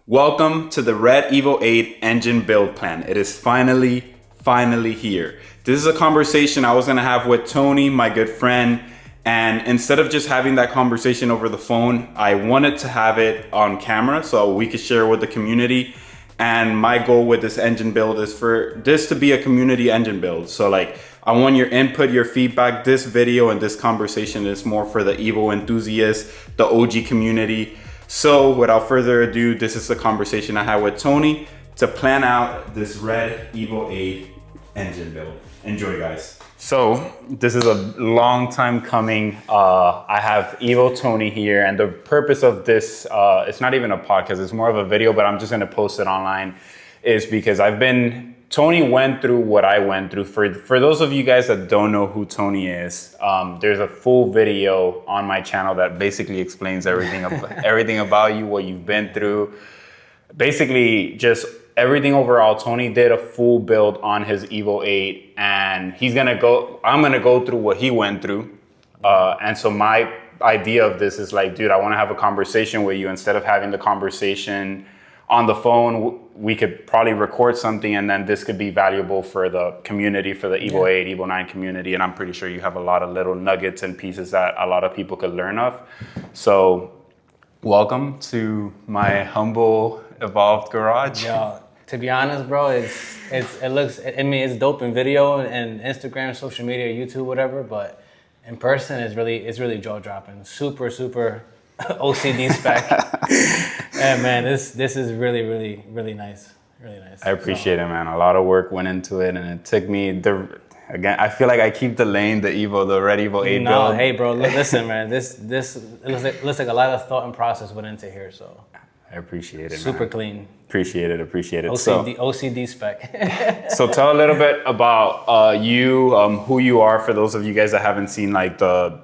Welcome to the Red Evo 8 engine build plan. It is finally here. This is a conversation I was gonna have with Tony, my good friend, and instead of just having that conversation over the phone, I wanted to have it on camera so we could share with the community. And my goal with this engine build is for this to be a community engine build. So I want your input, your feedback. This video and this conversation is more for the Evo enthusiasts, the OG community. So without further ado, this is the conversation I had with Tony to plan out this Red Evo 8 engine build. Enjoy, guys. So this is a long time coming. I have Evo Tony here, and the purpose of this, it's not even a podcast, it's more of a video, but I'm just gonna post it online, is because Tony went through what I went through. For those of you guys that don't know who Tony is, there's a full video on my channel that basically explains everything about you, what you've been through. Basically, just everything overall. Tony did a full build on his Evo 8, and I'm gonna go through what he went through. And so my idea of this is like, dude, I wanna have a conversation with you. Instead of having the conversation on the phone, we could probably record something, and then this could be valuable for the community, for the Evo 8, Evo 9 community. And I'm pretty sure you have a lot of little nuggets and pieces that a lot of people could learn of. So welcome to my humble, evolved garage. Yo, to be honest, bro, it's dope in video and Instagram, social media, YouTube, whatever, but in person it's really jaw dropping. Super OCD spec. And man, this is really nice. Really nice. I appreciate it, man. A lot of work went into it, and it took me again, I feel like I keep delaying the Red Evo 8 build. Hey bro, listen, man, this it looks like a lot of thought and process went into here, so I appreciate it, super man. clean. Appreciate it. OCD spec. So tell a little bit about you, who you are, for those of you guys that haven't seen like the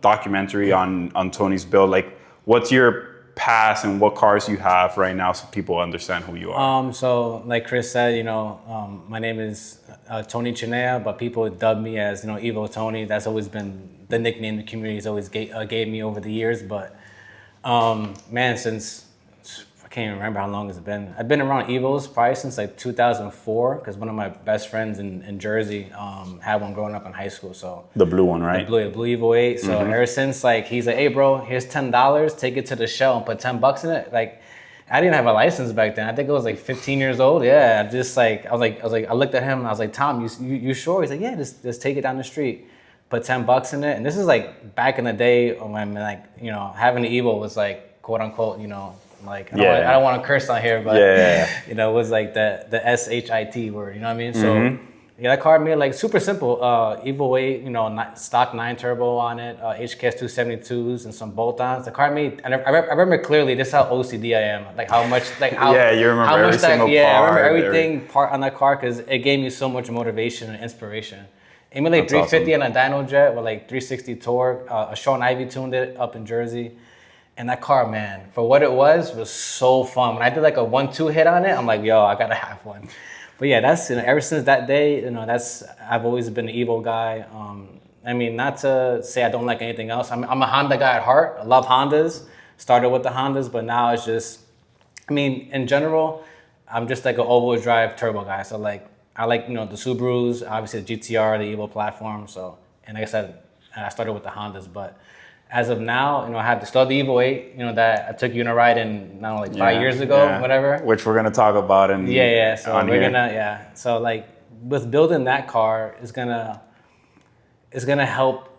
documentary on Tony's build. Like, what's your past and what cars you have right now, so people understand who you are. So like Chris said, my name is Tony Chinea, but people dub me as Evo Tony. That's always been the nickname the community's always gave me over the years. But man, since I can't even remember how long it's been. I've been around Evos probably since like 2004, because one of my best friends in Jersey had one growing up in high school. So the blue one, right? The blue Evo 8. So ever since, like, he's like, hey bro, here's $10, take it to the show and put $10 in it. Like, I didn't have a license back then. I think I was like 15 years old. Yeah, just like I looked at him and I was like, Tom, you sure? He's like, yeah, just take it down the street, put $10 in it. And this is like back in the day when having an Evo was like, quote unquote, like, I don't want to curse on here, but it was like the SHIT word, you know what I mean? So that car made like super simple, Evo 8, stock 9 turbo on it, HKS 272s and some bolt-ons. The car made, and I remember clearly, this is how OCD I am, like how much, like how you remember how every single part. I remember everything part on that car, because it gave me so much motivation and inspiration. It made like 350 awesome. On a dyno jet with like 360 torque. Sean Ivy tuned it up in Jersey. And that car, man, for what it was so fun. When I did like a 1-2 hit on it, I'm like, yo, I gotta have one. But yeah, that's, ever since that day, I've always been an Evo guy. I mean, not to say I don't like anything else. I'm a Honda guy at heart. I love Hondas. Started with the Hondas, but now it's just, in general, I'm just like an all-wheel drive turbo guy. So like, I like, the Subarus, obviously the GTR, the Evo platform. So, and like I said, I started with the Hondas, but as of now, I have to start the Evo 8, that I took you on a ride in, 5 years ago, whatever. Which we're going to talk about. So so like with building that car, it's gonna help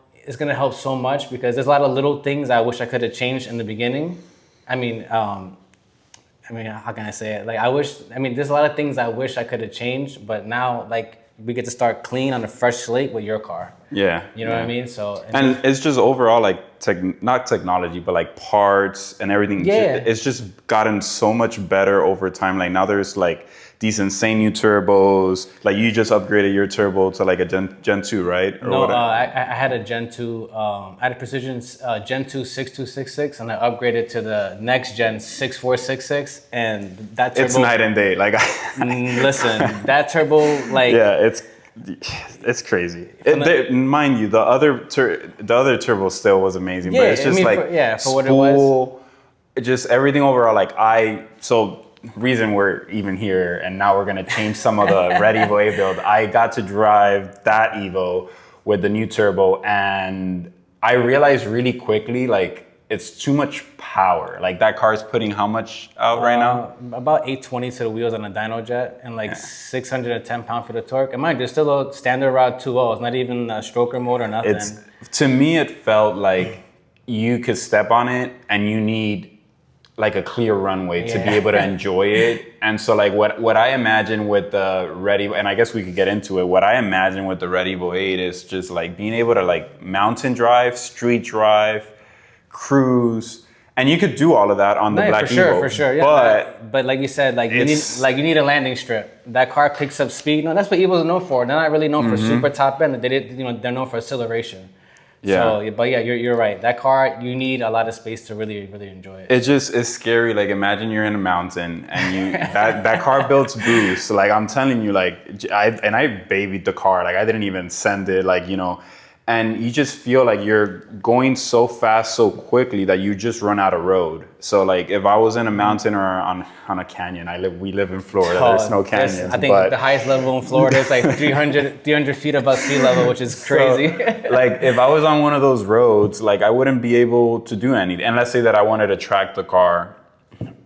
so much, because there's a lot of little things I wish I could have changed in the beginning. How can I say it? Like, there's a lot of things I wish I could have changed, but now, like, we get to start clean on a fresh slate with your car. Yeah. You know what I mean? So, and it's just overall like not technology, but like parts and everything. Yeah. It's just gotten so much better over time. Like now there's like these insane new turbos. Like you just upgraded your turbo to like a Gen 2, right? Or I had a Gen 2, I had a Precision Gen 2 6266, and I upgraded to the next Gen 6466, and that turbo... It's night and day. Like, listen, that turbo, like... Yeah, it's crazy. Mind you, the other turbo still was amazing, but it's just for what it was. just everything overall, like reason we're even here and now we're gonna change some of the Red Evo 8 build. I got to drive that Evo with the new turbo, and I realized really quickly, like, it's too much power. Like, that car's putting how much out right now? About 820 to the wheels on a dyno jet, and like 610 pound feet of torque. And mind you, still a standard rod 2.0. It's not even a stroker mode or nothing. To me, it felt like you could step on it and you need like a clear runway to be able to enjoy it. And so like what I imagine with the Red Evo, and I guess we could get into it, what I imagine with the Red Evo 8 is just like being able to like mountain drive, street drive, cruise, and you could do all of that on the Black Evo. For sure, yeah. But like you said, like you need a landing strip. That car picks up speed. No, that's what Evos are known for. They're not really known for super top end. They're known for acceleration. Yeah. So, but yeah, you're right. That car, you need a lot of space to really enjoy it. It just is scary. Like, imagine you're in a mountain and that car builds boost. Like, I'm telling you, like, I babied the car. Like, I didn't even send it. Like, and you just feel like you're going so fast, so quickly that you just run out of road. So like, if I was in a mountain or on a canyon, we live in Florida. There's no canyons. I think the highest level in Florida is like 300 feet above sea level, which is crazy. So, like, if I was on one of those roads, like, I wouldn't be able to do anything. And let's say that I wanted to track the car.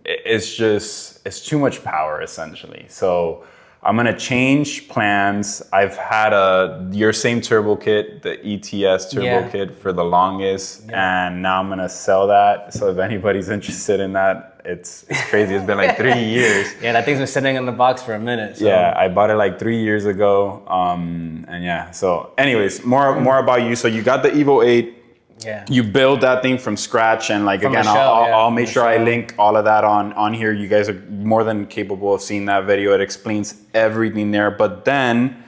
It's too much power, essentially. So I'm gonna change plans. I've had your same turbo kit, the ETS turbo kit, for the longest, and now I'm gonna sell that. So if anybody's interested in that, it's crazy. It's been like 3 years. Yeah, that thing's been sitting in the box for a minute. So. Yeah, I bought it like 3 years ago. And yeah. So, anyways, more about you. So you got the Evo 8. Yeah. You build that thing from scratch, and like, again, I'll make sure I link all of that on here. You guys are more than capable of seeing that video. It explains everything there. But then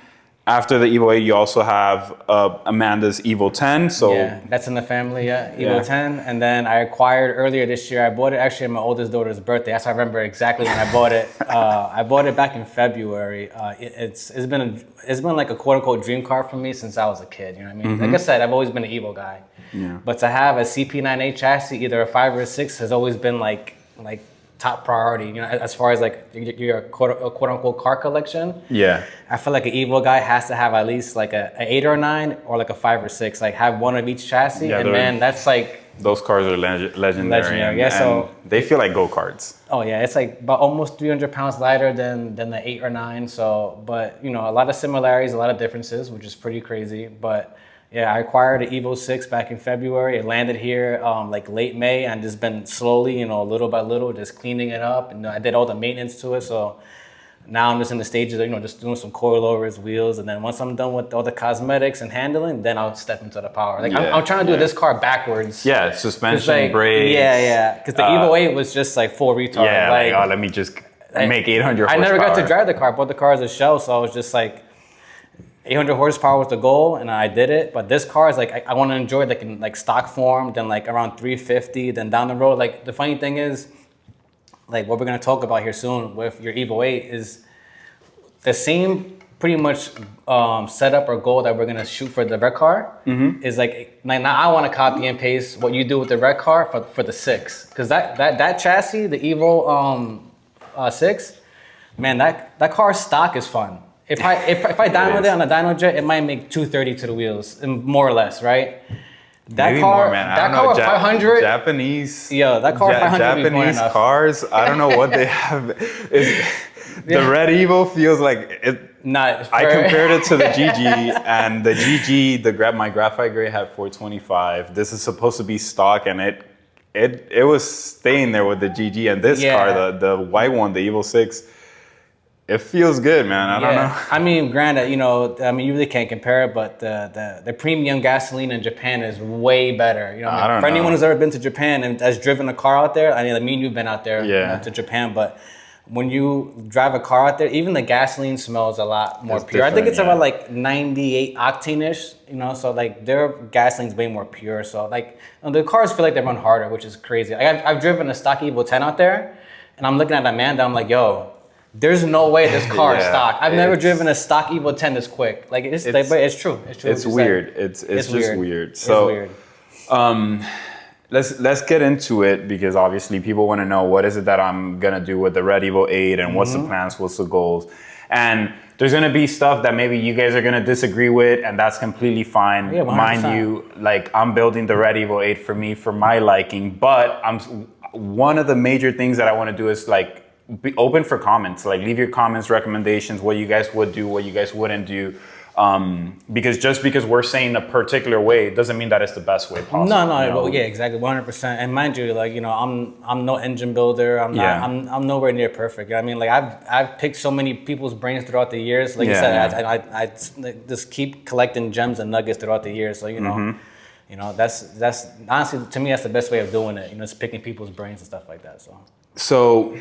after the Evo 8, you also have Amanda's Evo 10. So yeah, that's in the family. Evo 10, and then I acquired earlier this year. I bought it actually on my oldest daughter's birthday. That's how I remember exactly when I bought it. I bought it back in February. It's been like a quote unquote dream car for me since I was a kid. You know what I mean? Like I said, I've always been an Evo guy. Yeah. But to have a CP9A chassis, either a 5 or a 6, has always been like top priority. As far as like your quote unquote car collection. Yeah. I feel like an Evo guy has to have at least like a 8 or a 9 or like a 5 or 6. Like, have one of each chassis, and man, that's like. Those cars are legendary. Yeah. So they feel like go-karts. Oh yeah, it's like about almost 300 pounds lighter than the 8 or 9. So, but a lot of similarities, a lot of differences, which is pretty crazy. But yeah, I acquired an Evo 6 back in February. It landed here like late May, and just been slowly, little by little, just cleaning it up. And I did all the maintenance to it. So now I'm just in the stages of, just doing some coilovers, wheels. And then once I'm done with all the cosmetics and handling, then I'll step into the power. Like, I'm trying to do this car backwards. Yeah, suspension, brakes. Yeah. Because the Evo 8 was just like full retard. Yeah, let me just make 800 horsepower. I never got to drive the car. I bought the car as a shell, so I was just like, 800 horsepower was the goal, and I did it. But this car is like, I want to enjoy it like in like stock form, then like around 350, then down the road. Like, the funny thing is, like, what we're gonna talk about here soon with your Evo 8 is the same pretty much setup or goal that we're gonna shoot for the red car. Is like now I want to copy and paste what you do with the red car for the 6, because that chassis, the Evo 6, man, that car's stock is fun. If I download it on a dyno jet, it might make 230 to the wheels, more or less, right? That Maybe car, more, man. that car 500. Japanese. Yo, that car 500. Japanese cars. I don't know what they have. The Red Evo feels like it. I compared it to the GG, and the GG, my graphite gray had 425. This is supposed to be stock, and it was staying there with the GG, and this car, the white one, the Evo 6. It feels good, man. I don't know. I mean, granted, you really can't compare it, but the premium gasoline in Japan is way better. For anyone who's ever been to Japan and has driven a car out there, I mean, you've been out there to Japan, but when you drive a car out there, even the gasoline smells a lot more pure. I think it's about like 98 octane-ish, so like their gasoline's way more pure. So like the cars feel like they run harder, which is crazy. Like, I've driven a stock Evo 10 out there, and I'm looking at Amanda, I'm like, yo, there's no way this car is stock. I've never driven a stock Evo 10 this quick. Like, but it's true. It's weird. It's just weird. So, let's get into it, because obviously people want to know what is it that I'm gonna do with the Red Evo 8 and what's the plans, what's the goals. And there's gonna be stuff that maybe you guys are gonna disagree with, and that's completely fine. Yeah, 100%. Mind you, like, I'm building the Red Evo 8 for me, for my liking, but one of the major things that I want to do is like be open for comments. Like, leave your comments, recommendations, what you guys would do, what you guys wouldn't do. Because just because we're saying a particular way doesn't mean that it's the best way possible. No, you know? well, yeah, exactly, 100%. And mind you, like, you know, I'm no engine builder. I'm nowhere near perfect. I mean, like, I've picked so many people's brains throughout the years. Like you said, I just keep collecting gems and nuggets throughout the years. So you know, that's honestly, to me, that's the best way of doing it. You know, just picking people's brains and stuff like that. So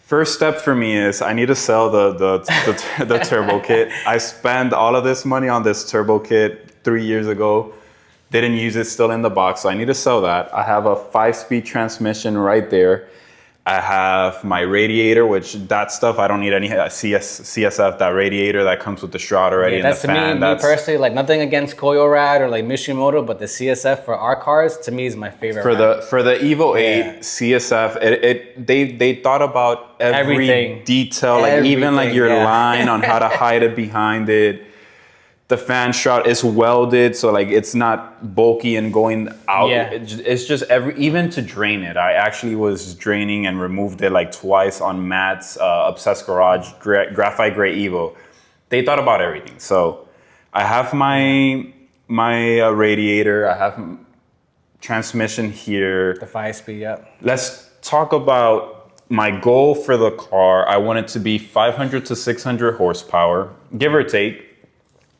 first step for me is I need to sell the turbo kit. I spent all of this money on this turbo kit 3 years ago. Didn't use it, still in the box. So I need to sell that. I have a 5-speed transmission right there. I have my radiator, which that stuff, I don't need any CSF, that radiator that comes with the Shroud already. Yeah, that's and the to fan. me personally, like, nothing against Koyorad or like Mishimoto, but the CSF for our cars, to me, is my favorite. For the Evo 8 CSF, they thought about every detail, like even like your line on how to hide it behind it. The fan shroud is welded, so like it's not bulky and going out. Yeah. It's just even to drain it. I actually was draining and removed it like twice on Matt's Obsessed Garage Graphite Gray Evo. They thought about everything. So I have my radiator. I have transmission here. The 5-speed, yep. Let's talk about my goal for the car. I want it to be 500 to 600 horsepower, give or take.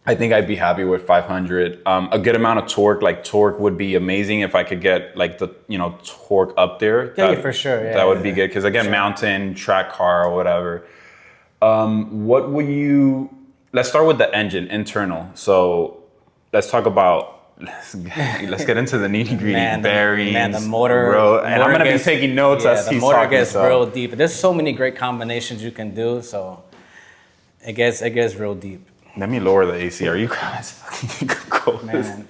I think I'd be happy with 500. A good amount of torque, like torque would be amazing if I could get like the, torque up there. Yeah, for sure. Yeah, that would be good. Cause again, mountain, track car or whatever. What would let's start with the engine, internal. So let's talk about, let's get into the nitty gritty, bearings. The motor. And I'm going to be taking notes as he's talking. The motor gets real deep. There's so many great combinations you can do. So it gets real deep. Let me lower the AC. Are you guys fucking cold? Man.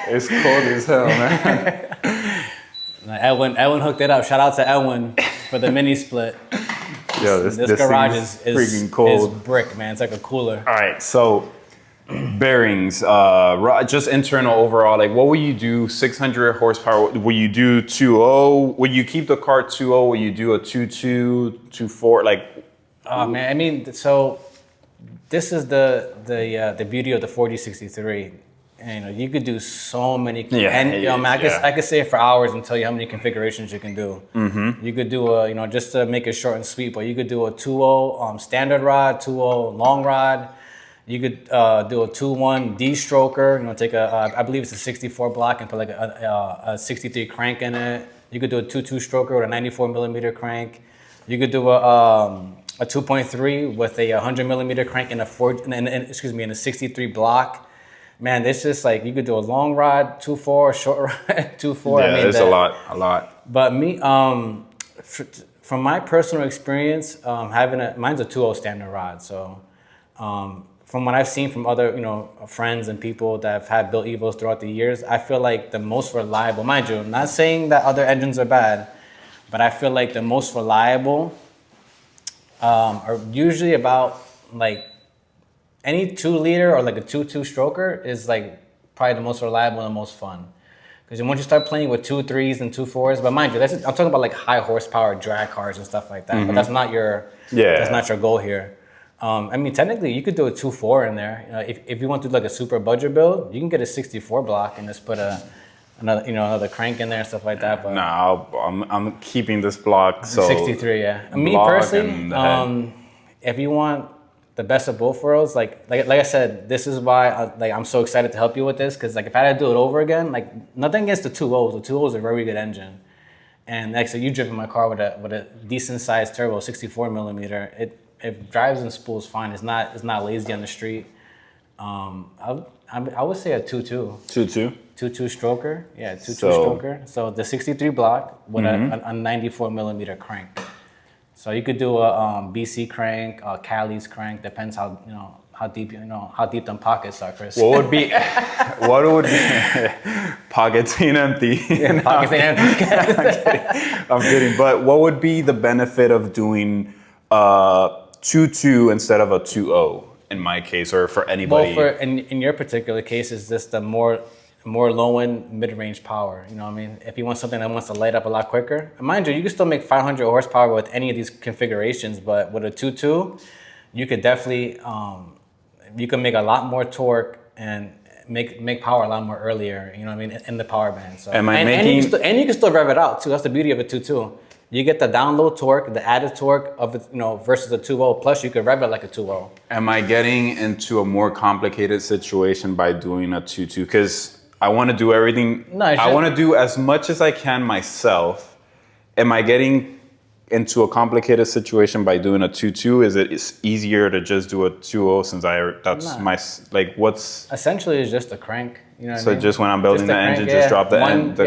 It's cold as hell, man. Edwin hooked it up. Shout out to Edwin for the mini split. Yo, this garage is freaking cold. Is brick, man. It's like a cooler. All right, so bearings, just internal overall. Like, what will you do? 600 horsepower. Will you do 2.0? Will you keep the car 2.0? Will you do a 2.2, 2.4? Like, oh man, I mean, so. This is the beauty of the 4063. And, you could do so many. I could say it for hours and tell you how many configurations you can do. Mm-hmm. You could do just to make it short and sweet, but you could do a 2.0 standard rod, 2.0 long rod. You could do a 2.1 D-stroker. Take I believe it's a 64 block and put like a 63 crank in it. You could do a 2.2 stroker with a 94 millimeter crank. You could do a 2.3 with a 100 millimeter crank and a 63 block. Man, this just like, you could do a long rod 2.4, short rod 2.4. Yeah, there's a lot. But me, from my personal experience, mine's a 2.0 standard rod. So, from what I've seen from other, friends and people that have had built Evos throughout the years, I feel like the most reliable. Mind you, I'm not saying that other engines are bad, but I feel like the most reliable. Are usually about like any 2-liter or like a 2.2 stroker is like probably the most reliable and the most fun. Because once you start playing with 2.3s and 2.4s, but mind you, I'm talking about like high horsepower drag cars and stuff like that. Mm-hmm. But that's not your goal here. I mean, technically you could do a 2.4 in there. If you want to do like a super budget build, you can get a 64 block and just put another crank in there and stuff like that. But no, I'm keeping this block. So 63, yeah. Me personally, if you want the best of both worlds, like I said, this is why I'm so excited to help you with this, because like if I had to do it over again, like nothing against the 2.0s. The 2.0s are a very good engine, and like so, you driven my car with a decent sized turbo, 64 millimeter. It drives and spools fine. It's not lazy on the street. I would say a 2.2. 2.2 stroker, 2.2 stroker. So the 63 block with a 94 millimeter crank. So you could do a BC crank, a Cali's crank, depends how deep how deep them pockets are, Chris. What would be pockets ain't empty. Yeah, pockets ain't empty. I'm kidding. But what would be the benefit of doing a 2.2 instead of a 2.0 in my case, or for anybody? Well, in your particular case, it's just the more low end mid-range power. You know what I mean? If you want something that wants to light up a lot quicker, and mind you, you can still make 500 horsepower with any of these configurations, but with a 2.2, you could definitely you can make a lot more torque and make power a lot more earlier. You know what I mean? In the power band. So and you can still rev it out too. That's the beauty of a 2.2. You get the down low torque, the added torque of it, versus a 2.0. Plus, you could rev it like a 2.0. Am I getting into a more complicated situation by doing a 2.2? Because I want to do everything. No, I want to do as much as I can myself. Am I getting into a complicated situation by doing a 2.2? Is it easier to just do a 2.0 since what's essentially it's just a crank. You know what I so mean? just when I'm building the engine, just drop the crank. The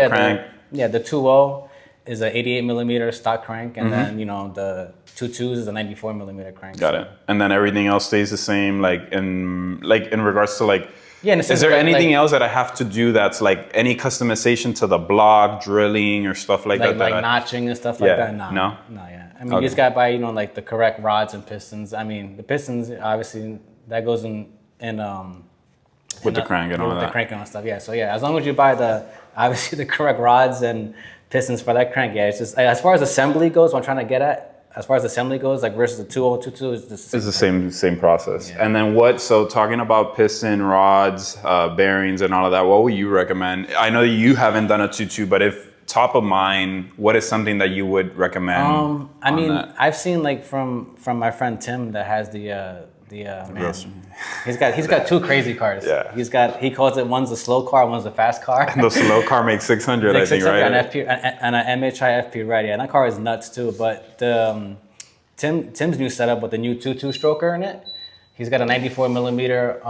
2.0 is a 88 millimeter stock crank, and then the 2.2s is a 94 millimeter crank. Got it. And then everything else stays the same, in regards to is there anything else that I have to do that's like any customization to the block, drilling or stuff like that? Like notching and stuff like that? No. Yeah. I mean, you just got to buy, like the correct rods and pistons. I mean, the pistons, obviously, that goes in with the crank and all that. With the crank and all stuff, yeah. So yeah, as long as you buy obviously the correct rods and pistons for that crank, yeah. It's just as far as assembly goes, what I'm trying to get at. As far as assembly goes, versus the 2.0, 2.2 is the same process. Yeah. And then so talking about piston, rods, bearings and all of that, what would you recommend? I know you haven't done a 2.2, but if top of mind, what is something that you would recommend? I mean, I've seen from my friend Tim that has the man. He's got two crazy cars. Yeah. He calls it, one's a slow car, one's a fast car. And the slow car makes 600, I think, right? And an MHI FP right, yeah. And that car is nuts too. But Tim's new setup with the new 2.2 stroker in it, he's got a 94 millimeter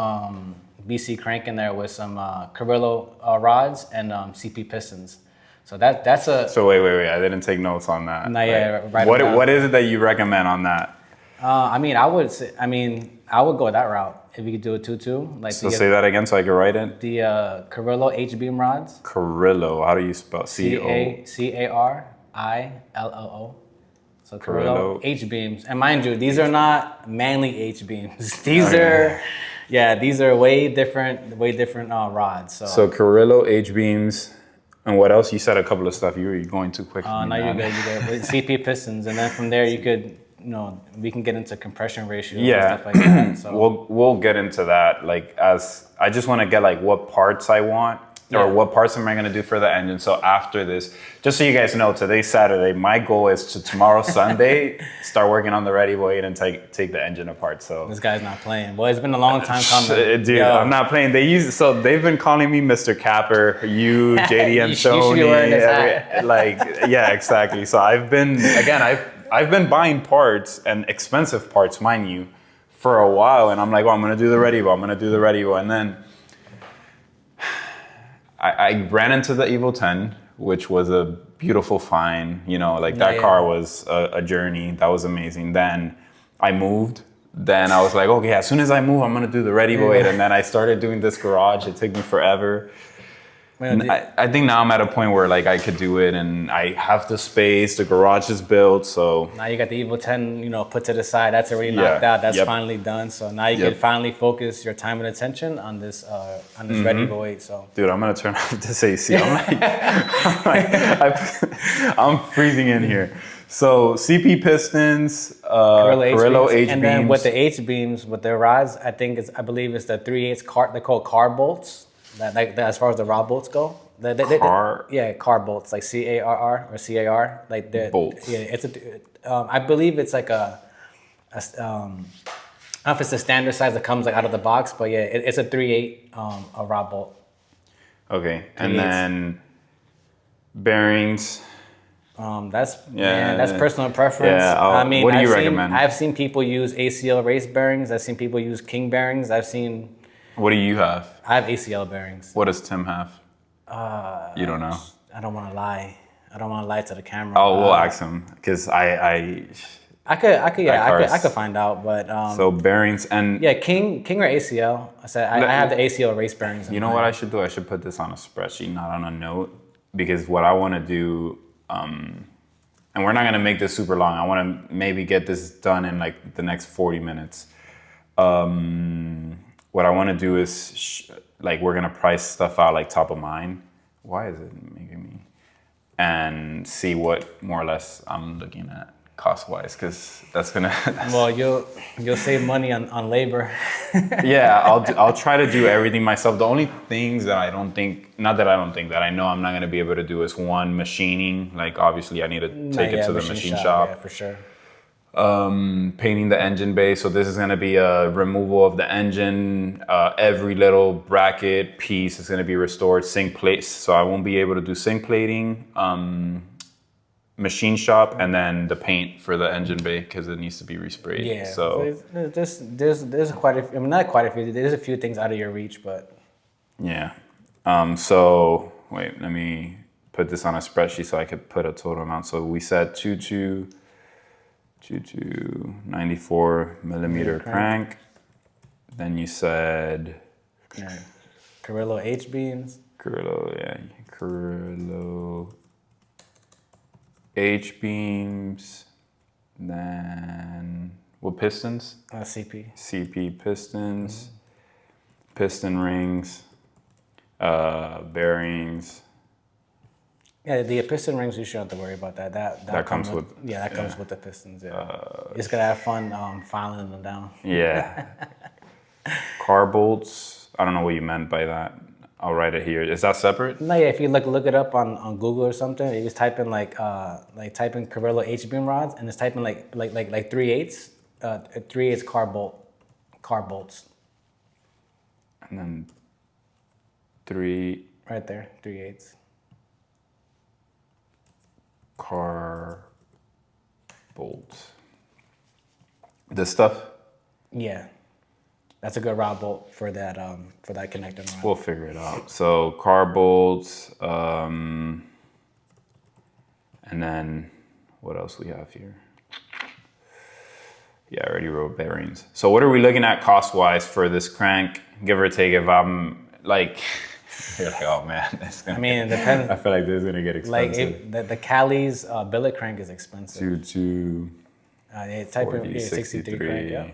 BC crank in there with some Carrillo rods and CP pistons. So that's a. So wait, I didn't take notes on that. No, yeah, right. What is it that you recommend on that? I would go that route if you could do a 2.2. So say that again so I can write it. The Carrillo H-beam rods. Carrillo, how do you spell? Carrillo. So Carrillo H-beams. And mind you, these are not manly H-beams. These are way different rods. So Carrillo H-beams. And what else? You said a couple of stuff. You were going too quick. No, you're good. With CP pistons. And then from there you could... we can get into compression ratios and stuff like that. So we'll get into that. I just want to get what parts I want or what parts am I going to do for the engine. So after this, just so you guys know, today's Saturday. My goal is to tomorrow Sunday start working on the Ready Boy and take the engine apart. So this guy's not playing. Well, it's been a long time coming. Dude, I'm not playing. They've been calling me Mr. Capper. You, JDM SAS. You should be wearing this hat. Yeah, exactly. So I've been buying parts and expensive parts, mind you, for a while. And I'm like, I'm going to do the Ready Boy. And then I ran into the Evo 10, which was a beautiful find. That car was a journey. That was amazing. Then I moved. Then I was like, okay, as soon as I move, I'm going to do the Ready Boy. And then I started doing this garage. It took me forever. I think now I'm at a point where I could do it and I have the space, the garage is built, so. Now you got the Evo 10, put to the side, that's already knocked out, that's finally done. So now you can finally focus your time and attention on this Ready Boy, so. Dude, I'm gonna turn off this AC. I'm freezing in here. So CP pistons, Carrillo H-beams. And then with the H-beams, with their rods, I believe it's the 3/8 car, they're called car bolts. That as far as the rod bolts go, car bolts, like CARR or CAR, bolts. Yeah, I believe it's like I don't know if it's the standard size that comes out of the box, but yeah, it's a 3/8 a rod bolt. Okay, and then bearings. That's personal preference. Yeah, what do you recommend? I've seen people use ACL race bearings. I've seen people use King bearings. What do you have? I have ACL bearings. What does Tim have? You don't know? I don't want to lie. I don't want to lie to the camera. Oh, we'll ask him because I I could find out, but so bearings and yeah, King or ACL. I have the ACL race bearings. You know what I should do? I should put this on a spreadsheet, not on a note, because what I want to do, and we're not gonna make this super long. I want to maybe get this done in like the next 40 minutes. What I want to do is like we're gonna price stuff out like top of mind. Why is it making me? And see what more or less I'm looking at cost-wise, because that's gonna. Well, you'll save money on labor. Yeah, I'll try to do everything myself. The only things that I don't think, not that I don't think, that I know I'm not gonna be able to do is one, machining. Like obviously I need to take it to the machine shop. Yeah, for sure. Painting the engine bay. So this is gonna be a removal of the engine. Every little bracket piece is gonna be restored. Zinc plates. So I won't be able to do zinc plating. Machine shop, and then the paint for the engine bay because it needs to be resprayed. Yeah. So there's quite a few. I mean, not quite a few. There's a few things out of your reach, but yeah. So wait, let me put this on a spreadsheet so I could put a total amount. So we said 94 millimeter crank. Then you said Carrillo H beams. Carrillo H beams. Then what pistons? CP pistons. Piston rings. Bearings. Yeah, the piston rings, you shouldn't have to worry about that. That comes with comes with the pistons. Yeah, you just gotta have fun filing them down. Yeah. Car bolts. I don't know what you meant by that. I'll write it here. Is that separate? No, yeah. If you look it up on Google or something, you just type in type in Carrillo H beam rods, and just type in like 3/8 3/8 car bolts. And then 3 right there, 3/8 car bolts. This stuff? Yeah. That's a good rod bolt for that connector rod. We'll figure it out. So car bolts, and then what else we have here? Yeah, I already wrote bearings. So what are we looking at cost-wise for this crank, give or take? If I'm like, you're like, oh man, it depends. I feel like this is gonna get expensive. Like the Cali's billet crank is expensive. Type in 63 crank. Yeah.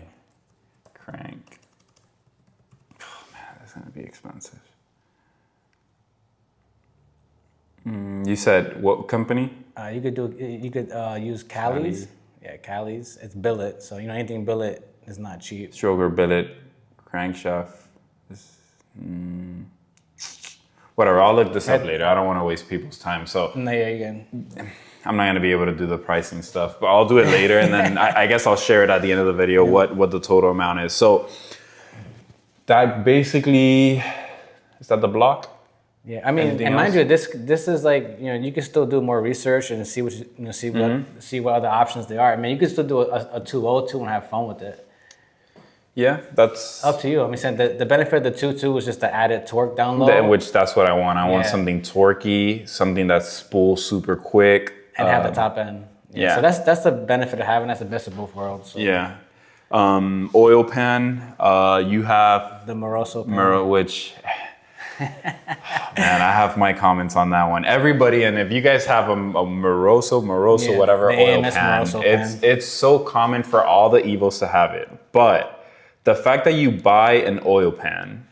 Crank. Oh man, that's gonna be expensive. You said what company? You could use Cali's. Yeah, Cali's. It's billet, so anything billet is not cheap. Stroker billet, crankshaft. Whatever, I'll look this up later. I don't want to waste people's time. So no, yeah, you can. I'm not going to be able to do the pricing stuff, but I'll do it later. And then I guess I'll share it at the end of the video, what the total amount is. So that basically, is that the block? Yeah, I mean, and mind you, this is like, you can still do more research and see what see what other options there are. I mean, you can still do a 202 and have fun with it. Yeah, that's up to you. I mean, the benefit of the 2.2 is just the added torque down low. Which that's what I want. I want something torquey, something that spools super quick. And have the top end. Yeah. So that's the benefit of having. That's the best of both worlds. So. Yeah. Oil pan. You have the Moroso pan. Which, man, I have my comments on that one. Everybody, and if you guys have a Moroso, whatever oil pan, it's so common for all the Evos to have it. But the fact that you buy an oil pan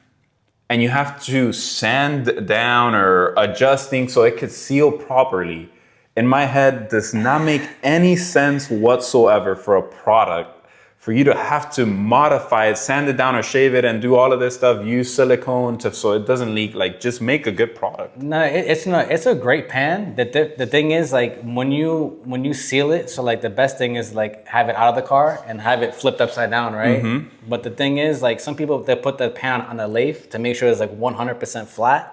and you have to sand down or adjusting so it could seal properly, in my head, does not make any sense whatsoever for a product for you to have to modify it, sand it down or shave it and do all of this stuff, use silicone so it doesn't leak. Like, just make a good product. No, it's not. It's a great pan. The thing is, like, when you seal it, so like the best thing is like have it out of the car and have it flipped upside down, right? Mm-hmm. But the thing is, like, some people, they put the pan on a lathe to make sure it's like 100% flat.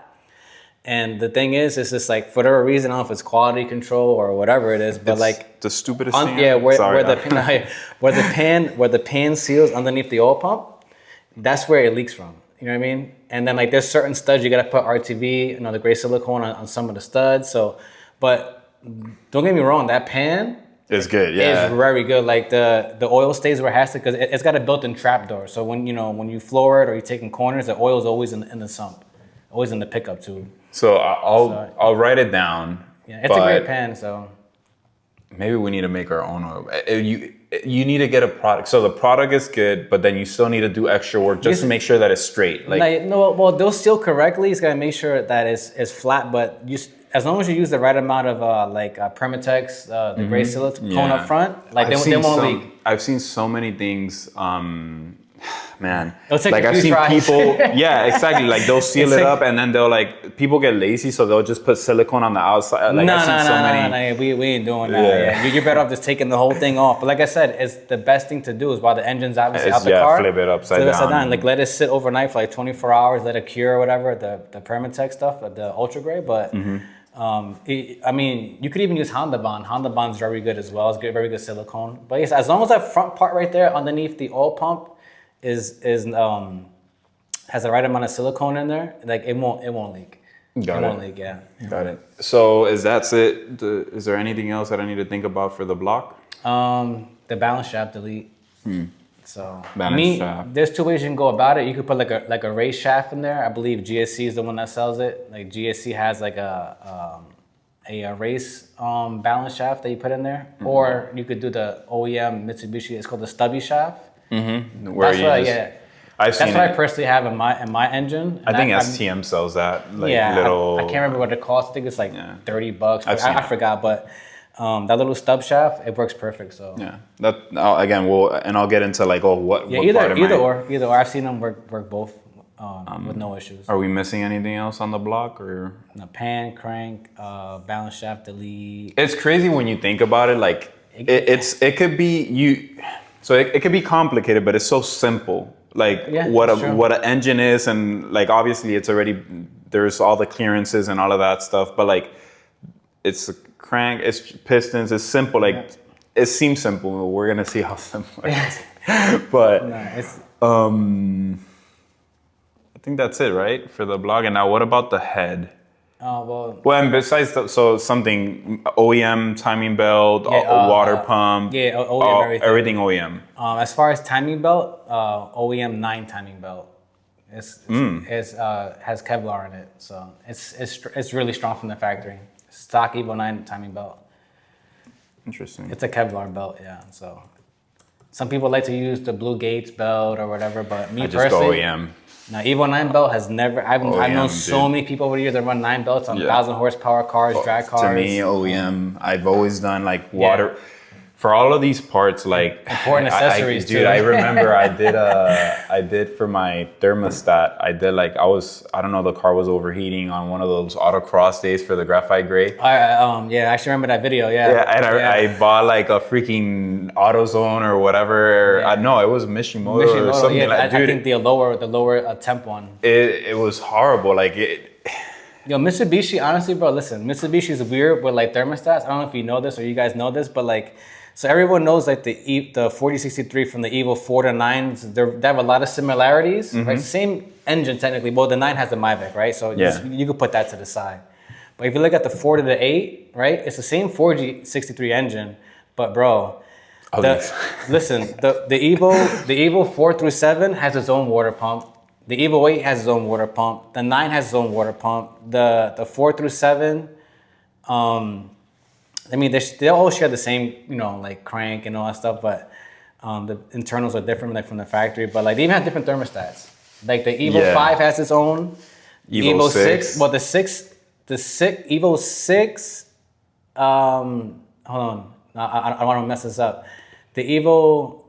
And the thing is, it's just like, for whatever reason, I don't know if it's quality control or whatever it is, but it's like the stupidest thing. Yeah, where the pan seals underneath the oil pump, that's where it leaks from. You know what I mean? And then like there's certain studs you gotta put RTV, the gray silicone on some of the studs. So, but don't get me wrong, that pan It's good, yeah. It's very good. Like the oil stays where it has to because it's got a built-in trap door. So when you floor it or you're taking corners, the oil is always in the sump, always in the pickup tube. So I'll write it down. Yeah, it's a great pan. So maybe we need to make our own oil. You need to get a product. So the product is good, but then you still need to do extra work just to make sure that it's straight. Like no, well, they'll seal correctly. It's gotta make sure that it's flat, but as long as you use the right amount of Permatex, the gray silicone up front, like they won't leak. I've seen so many things. Man, like I've seen people, yeah, exactly. Like they'll seal it up, and then they'll people get lazy, so they'll just put silicone on the outside. Like I've seen so many. We ain't doing that. Yeah. You're better off just taking the whole thing off. But like I said, it's the best thing to do is while the engine's obviously out the car. Flip it upside down. Like let it sit overnight for like 24 hours, let it cure or whatever. The Permatex stuff, the Ultra Gray, but. I mean, you could even use Honda Bond. Honda Bond's very good as well. It's good, very good silicone. But yes, as long as that front part right there underneath the oil pump has the right amount of silicone in there, like it won't leak. It won't leak, yeah. Got it. So is there anything else that I need to think about for the block? The balance shaft delete. So shaft. There's two ways you can go about it. You could put like a race shaft in there. I believe GSC is the one that sells it. Like GSC has like a race balance shaft that you put in there, or you could do the OEM Mitsubishi. It's called the stubby shaft. Mm-hmm. That's what I personally have in my engine. I think STM sells that. I can't remember what it costs. I think it's like $30. I forgot, but. That little stub shaft, it works perfect. So yeah, I'll get into what either or. I've seen them work both with no issues. Are we missing anything else on the block or? The pan, crank, balance shaft delete. It's crazy when you think about it. Like it could be it could be complicated, but it's so simple. Like what an engine is, and like obviously it's already there's all the clearances and all of that stuff, but like it's a crank, it's pistons, it's simple. Like it seems simple. We're gonna see how simple it is. But I think that's it, right, for the blog. And now, what about the head? Well, and besides something OEM timing belt, water pump, everything OEM. As far as timing belt, OEM 9 timing belt. Has Kevlar in it, so it's really strong from the factory. Stock Evo 9 timing belt. Interesting. It's a Kevlar belt, yeah. So some people like to use the Blue Gates belt or whatever, but me personally, just go OEM. Now Evo 9 belt has never. I've known so many people over the years that run 9 belts on 1,000 horsepower cars, drag cars. To me, OEM. I've always done like water. For all of these parts, like important accessories, dude. I remember I did for my thermostat. I don't know, the car was overheating on one of those autocross days for the graphite gray. I actually remember that video. I bought like a freaking AutoZone or whatever. No, it was Mishimoto or something like. Dude, I think the lower temp one. It was horrible. Like it. Yo, Mitsubishi, honestly, bro. Listen, Mitsubishi is weird with like thermostats. I don't know if you know this or you guys know this, but like. So everyone knows like the 4063 from the Evo 4 to 9s, they have a lot of similarities, right? Same engine technically. Well, the 9 has the Mavic, right? So you could put that to the side. But if you look at the 4 to the 8, right? It's the same 4G63 engine, but bro, listen, the Evo 4 through 7 has its own water pump. The Evo 8 has its own water pump. The 9 has its own water pump. The 4 through 7, I mean, they all share the same, like crank and all that stuff, but the internals are different, like from the factory. But like they even have different thermostats. Like the Evo 5 has its own. Evo 6. Well, the Evo 6. Hold on, I don't want to mess this up. The Evo,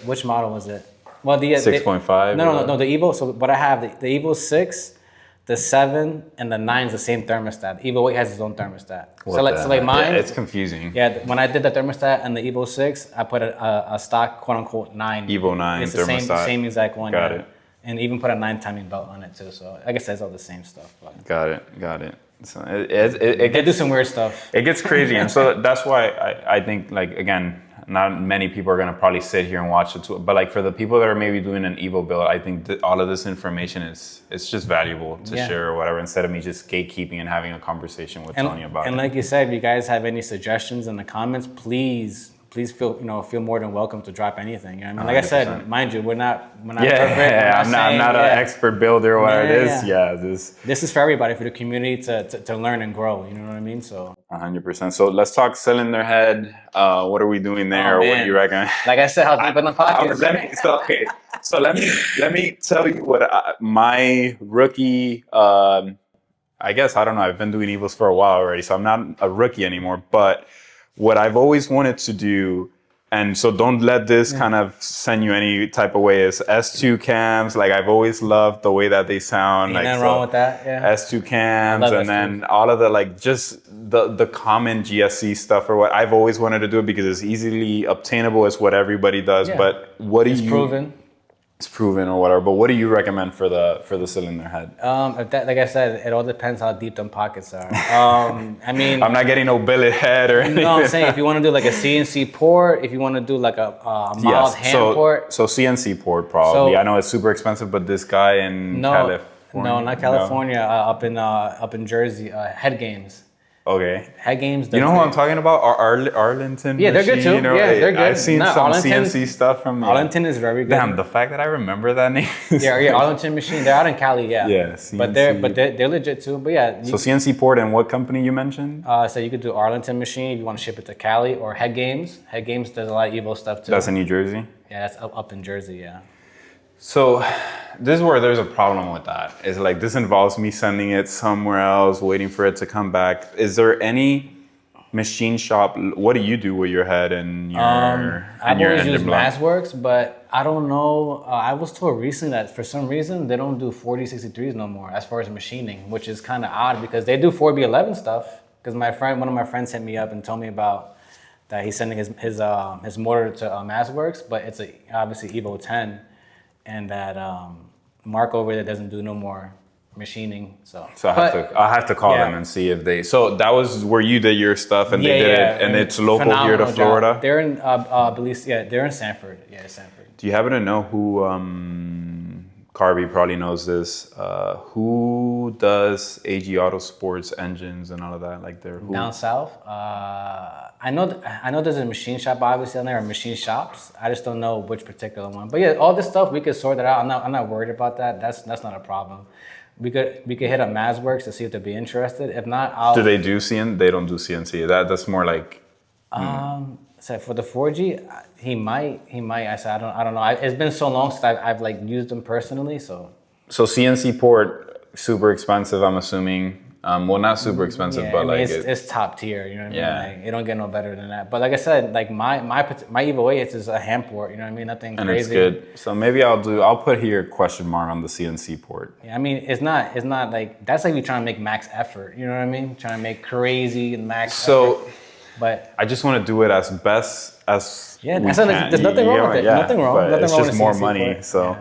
which model was it? Well, the 6.5. No. The Evo. So what I have, the Evo 6. The 7 and the 9 is the same thermostat. Evo 8 has its own thermostat. So like mine. Yeah, it's confusing. Yeah, when I did the thermostat and the Evo 6, I put a stock quote unquote 9. Evo 9 it's thermostat. The same exact one. Got it. And even put a 9 timing belt on it too. So I guess that's all the same stuff. But. Got it. So they do some weird stuff. It gets crazy, and so that's why I think, like, again, not many people are gonna probably sit here and watch it. But like for the people that are maybe doing an Evo build, I think that all of this information it's just valuable to share or whatever. Instead of me just gatekeeping and having a conversation with Tony about it. And like you said, if you guys have any suggestions in the comments, please feel more than welcome to drop anything. You know what I mean? Like 100%. I said, mind you, we're not perfect. Yeah, I'm not an expert builder or whatever it is. This is for everybody, for the community to learn and grow. You know what I mean? So 100%. So let's talk cylinder head. What are we doing there? What do you reckon? Like I said, how deep in the pocket? So let me tell you what my rookie. I guess I don't know. I've been doing Evos for a while already, so I'm not a rookie anymore. But what I've always wanted to do, and so don't let this kind of send you any type of way, is S2 cams. Like I've always loved the way that they sound. Ain't nothing wrong with that. Yeah. S2 cams, and then all of the like just the common GSC stuff or what. I've always wanted to do it because it's easily obtainable. It's what everybody does. Yeah. But what do you? Proven. It's proven or whatever, but what do you recommend for the cylinder head? Like I said, it all depends how deep them pockets are. I mean, I'm not getting no billet head or anything. No, I'm saying if you want to do like a CNC port, if you want to do like a mild hand port. So CNC port probably. I know it's super expensive, but this guy in California. No, not California. Up in Jersey, Head Games. Okay. Head Games. You know who I'm talking about? Arlington. Yeah, they're good too. Yeah, they're good. I've seen some CNC stuff from Arlington is very good. Damn, the fact that I remember that name. Arlington machine. They're out in Cali. Yeah. Yeah. CNC. But they're legit too. But yeah. So CNC port and what company you mentioned? So you could do Arlington machine if you want to ship it to Cali, or Head Games. Head Games does a lot of Evo stuff too. That's in New Jersey. Yeah, that's up in Jersey. Yeah. So this is where there's a problem with that. It's like this involves me sending it somewhere else, waiting for it to come back. Is there any machine shop? What do you do with your head and your I've always used MassWorks, but I don't know. I was told recently that for some reason they don't do 4063s no more as far as machining, which is kind of odd because they do 4B11 stuff. Because one of my friends hit me up and told me about that he's sending his motor to MassWorks, but it's obviously Evo 10. And that Mark over there doesn't do no more machining. So I have to call them and see if they. So that was where you did your stuff and they did it, and it's local here to Florida. They're in Belize. Yeah, they're in Sanford. Yeah, Sanford. Do you happen to know who? Carby probably knows this. Who does AG Auto Sports engines and all of that? Like they're who? Down south. I know there's a machine shop obviously on there, or machine shops. I just don't know which particular one. But yeah, all this stuff we could sort it out. I'm not worried about that. That's not a problem. We could hit up MassWorks to see if they'd be interested. If not, do they do CNC? They don't do CNC. That's more like. So for the 4G, he might. I said I don't know. It's been so long since I've like used them personally. So CNC port super expensive. I'm assuming. Well, not super expensive, but like it's top tier. You know what I mean? Like, it don't get no better than that. But like I said, like my Evo 8 is a hand port. You know what I mean? Nothing and crazy. And it's good. So maybe I'll put here question mark on the CNC port. Yeah, I mean it's not like that's like you trying to make max effort. You know what I mean? Trying to make crazy and max. effort. But I just want to do it as best as we can. There's nothing wrong with it. Nothing wrong. But nothing it's wrong just more money. Port. So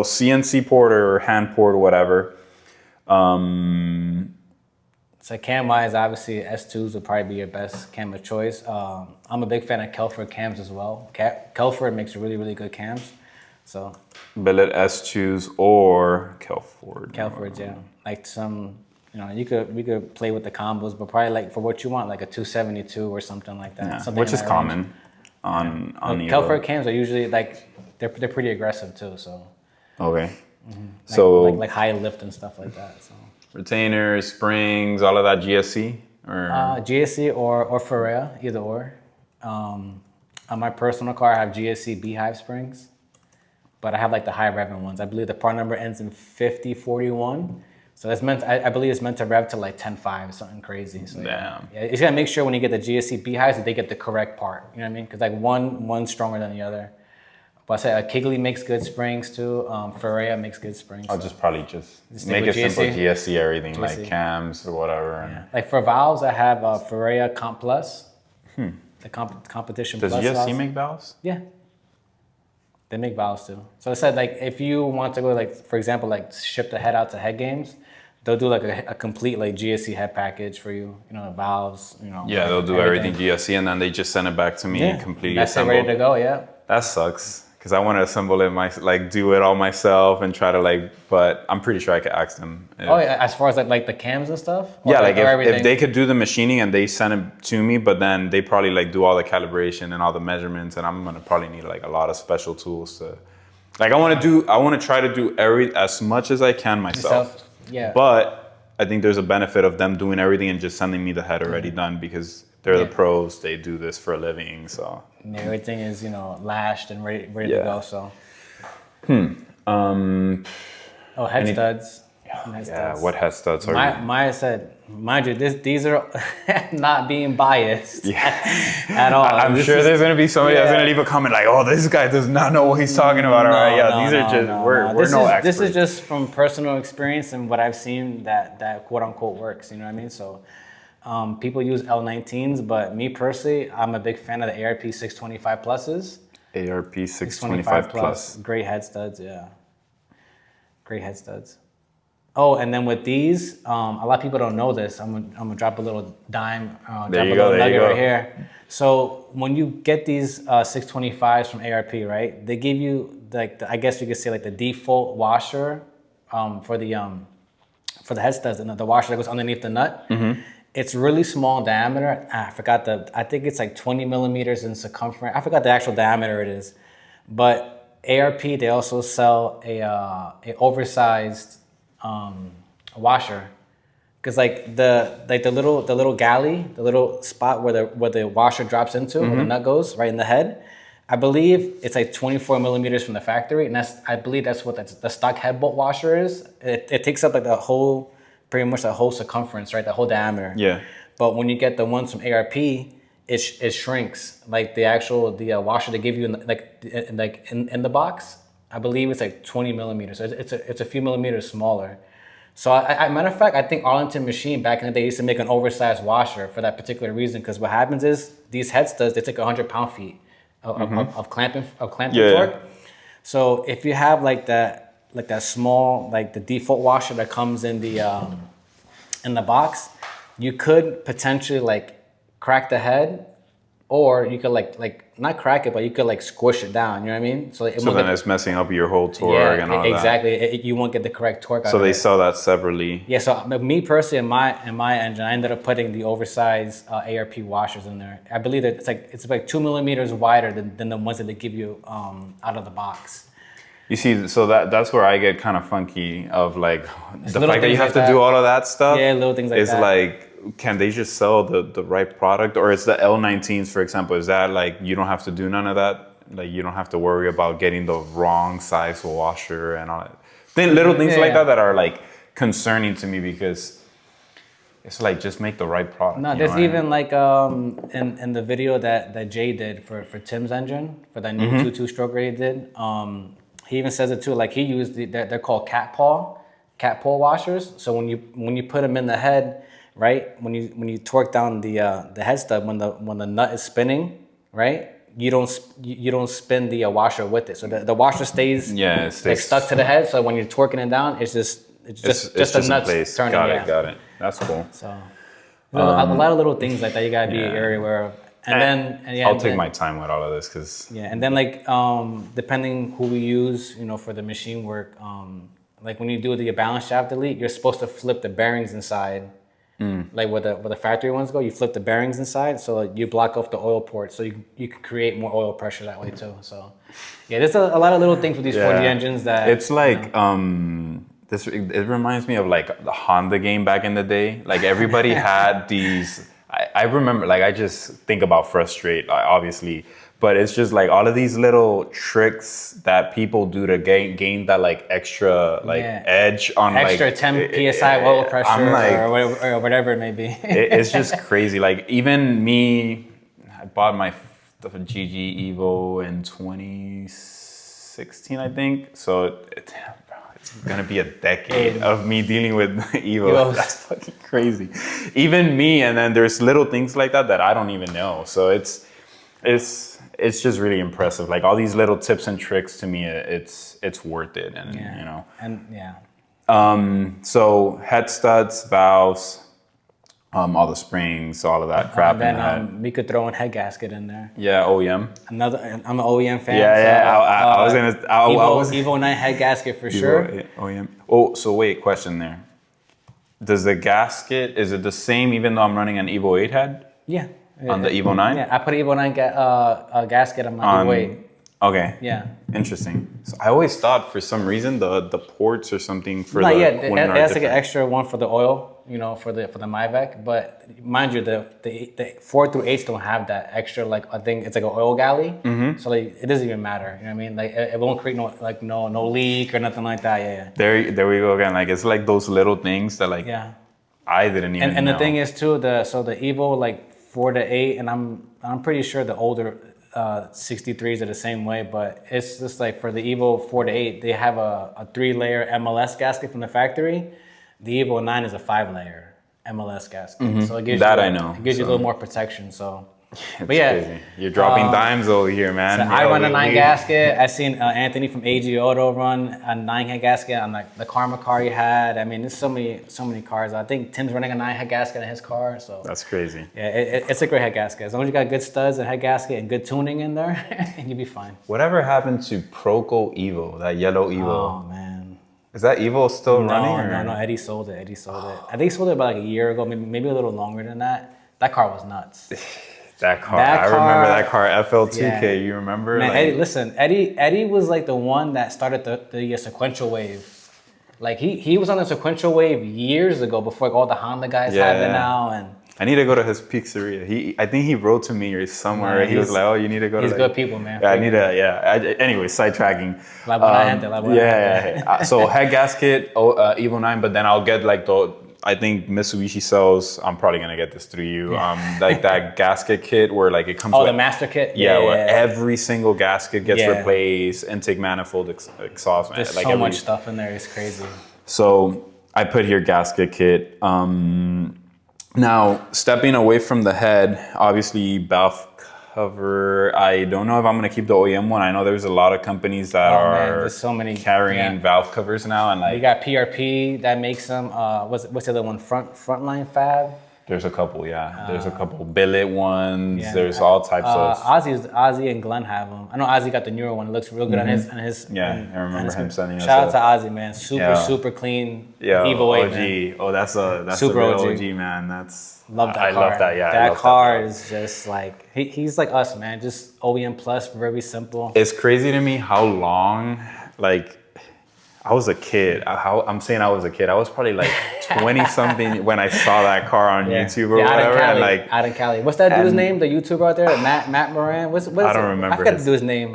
CNC port or hand port or whatever. So cam wise, obviously S2s would probably be your best cam of choice. I'm a big fan of Kelford cams as well. Kelford makes really, really good cams. So billet S2s or Kelford. Kelfords, yeah. Like some, we could play with the combos, but probably like for what you want, like a 272 or something like that. Yeah, which is common on Evo. Kelford cams are usually like they're pretty aggressive too. So okay. Mm-hmm. So like high lift and stuff like that. So retainers, springs, all of that GSC or GSC or Ferrea, either or. On my personal car, I have GSC Beehive springs, but I have like the high revving ones. I believe the part number ends in 5041. So it's I believe it's meant to rev to like 10.5, something crazy. So damn. Yeah, you gotta make sure when you get the GSC Beehives that they get the correct part. You know what I mean? Because like one's stronger than the other. But I say Kigley makes good springs too. Ferrea makes good springs. I'll just probably make it simple GSC everything, GSC. Like cams or whatever. Yeah. Like for valves, I have Ferrea Comp Plus. The competition Does plus. Does GSC valves. make valves? Yeah. They make valves too. So I said like if you want to go like, for example, like ship the head out to Head Games, they'll do like a complete like GSC head package for you. You know, the valves. You know. Yeah, they'll do everything GSC, and then they just send it back to me completely assembled. Ready to go. Yeah. That sucks. Because I want to assemble it do it all myself and try to but I'm pretty sure I could ask them. As far as like the cams and stuff? Yeah, if they could do the machining and they send it to me, but then they probably do all the calibration and all the measurements, and I'm going to probably need a lot of special tools to, I want to try to do as much as I can myself. Yeah. But I think there's a benefit of them doing everything and just sending me the head already done, because they're the pros. They do this for a living, so. Yeah, everything is, lashed and ready to go, so. Head studs. What head studs are you? Maya said, mind you, these are not being biased at all. I'm sure there's going to be somebody that's going to leave a comment oh, this guy does not know what he's talking about. We're no experts. This is just from personal experience and what I've seen that quote unquote works, you know what I mean? So people use L19s, but me personally, I'm a big fan of the ARP 625 pluses. ARP 625 plus. Great head studs, yeah. Great head studs. Oh, and then with these, a lot of people don't know this. I'm gonna drop a little dime, drop a little nugget right here. So when you get these 625s from ARP, right? They give you I guess you could say the default washer for the head studs, and the washer that goes underneath the nut. Mm-hmm. It's really small diameter. I think it's 20 millimeters in circumference. I forgot the actual diameter it is. But ARP, they also sell a oversized washer. Because the little galley, the little spot where the washer drops into, where the nut goes, right in the head, I believe it's 24 millimeters from the factory, and I believe that's what the stock head bolt washer is. It takes up pretty much the whole circumference, right? The whole diameter. Yeah. But when you get the ones from ARP, it shrinks. The washer they give you in the box, I believe it's 20 millimeters. So it's a few millimeters smaller. So matter of fact, I think Arlington Machine back in the day used to make an oversized washer for that particular reason. Because what happens is these head studs, they take 100 pound-feet of clamping torque. So if you have that small, the default washer that comes in the box, you could potentially crack the head, or you could not crack it, but you could squish it down. You know what I mean? So then it's messing up your whole torque and all that. Exactly. You won't get the correct torque out of it. So they sell that separately. Yeah. So me personally, in my engine, I ended up putting the oversized ARP washers in there. I believe that it's 2 millimeters wider than the ones that they give you out of the box. You see, so that's where I get kind of funky of the fact that you have to do all of that stuff. Yeah, little things like that. Can they just sell the right product? Or it's the L19s, for example, is that you don't have to do none of that? You don't have to worry about getting the wrong size washer and all that. Then little things like that are concerning to me, because it's just make the right product. No, there's even in the video that Jay did for Tim's engine, for that new 2.2 stroke he did, he even says it too. He used they're called cat paw washers. So when you put them in the head, right? When you torque down the head stud, when the nut is spinning, right? You don't spin the washer with it. So the washer stays stuck to the head. So when you're torquing it down, it's just the nuts turning. Got it. That's cool. So a lot of little things like that you gotta be aware of. I'll take my time with all of this, because and then depending who we use, for the machine work, when you do the balance shaft delete, you're supposed to flip the bearings inside, where the factory ones go. You flip the bearings inside, so you block off the oil port, so you can create more oil pressure that way too. So there's a lot of little things with these 4G engines that it's it reminds me of the Honda game back in the day. Everybody had these. I remember, I just think about frustrate, obviously, but it's just all of these little tricks that people do to gain that extra edge on extra 10 psi oil pressure or whatever it may be. It's just crazy. Even me, I bought my GG Evo in 2016, I think. So it's gonna be a decade of me dealing with Evo. That's fucking crazy. Even me, and then there's little things like that I don't even know. So it's just really impressive. All these little tips and tricks, to me, it's worth it, and So head studs, valves, all the springs, all of that crap And in the head. then we could throw in head gasket in there. Yeah, OEM. I'm an OEM fan. Yeah. I was gonna. Evo 9 head gasket for sure. OEM. Oh, so wait, question there. Does the gasket, is it the same even though I'm running an Evo 8 head? Yeah. On the Evo 9? Yeah, I put Evo 9 gasket on my Evo 8. Okay. Yeah. Interesting. So I always thought for some reason the ports or something for No, the yeah, it has like an different. extra one for the oil, for the Myvac. But mind you, the 4 through 8s don't have that extra, like, I think it's like an oil galley. Mm-hmm. So like it doesn't even matter. You know what I mean? Like it won't create no leak or nothing like that. Yeah. There we go again. Like it's like those little things that like I didn't even know. And the thing is too, the Evo like 4 to 8, and I'm pretty sure the older 63s are the same way, but it's just like for the Evo 4 to 8, they have a 3-layer MLS gasket from the factory. The Evo 9 is a 5-layer MLS gasket. Mm-hmm. So it gives that you, I know. It gives you a little more protection. So but crazy. You're dropping dimes over here, man. So I run a 9 gasket. I seen Anthony from AG Auto run a 9 head gasket on the Karma car he had. I mean, there's so many cars. I think Tim's running a 9 head gasket in his car. So that's crazy. Yeah, it's a great head gasket. As long as you got good studs and head gasket and good tuning in there, you'll be fine. Whatever happened to Proco Evo, that yellow Evo? Oh man, is that Evo still running? No. Eddie sold it. I think he sold it about like a year ago, maybe a little longer than that. That car was nuts. That car, I remember that car, FL2K. Yeah. You remember? Man, like, Eddie was like the one that started the sequential wave. Like he was on the sequential wave years ago before like all the Honda guys have it now. And I need to go to his pizzeria. I think he wrote to me or somewhere. He was like, "Oh, you need to go to." He's good people, man. Yeah, I need to. Yeah. Anyway, sidetracking. So head gasket, Evo 9, but then I'll get like I think Mitsubishi sells. I'm probably gonna get this through you. Like that gasket kit where like it comes. Oh, the master kit. Yeah, where every single gasket gets replaced, intake manifold, exhaust. There's like so much stuff in there. It's crazy. So I put here gasket kit. Now stepping away from the head, obviously valve cover. I don't know if I'm gonna keep the OEM one. I know there's a lot of companies that are so many carrying valve covers now, and like we got PRP that makes them. What's the other one? Frontline Fab. There's a couple, there's a couple billet ones. Yeah, there's all types of. Ozzy and Glenn have them. I know Ozzy got the newer one. It looks real good on his. Yeah, I remember him sending us. Shout out to Ozzy, man. Super clean. Evo 8, OG. Man. Oh, that's super a real OG, man. Love that car. I love that. Yeah, that car is just like he's like us, man. Just OEM plus, very simple. It's crazy to me how long, like. I was a kid. I'm saying I was a kid. I was probably like 20 something when I saw that car on YouTube or whatever. Out in Cali. What's that dude's name? The YouTuber out there, Matt Moran. What I don't remember. I forgot the dude's name.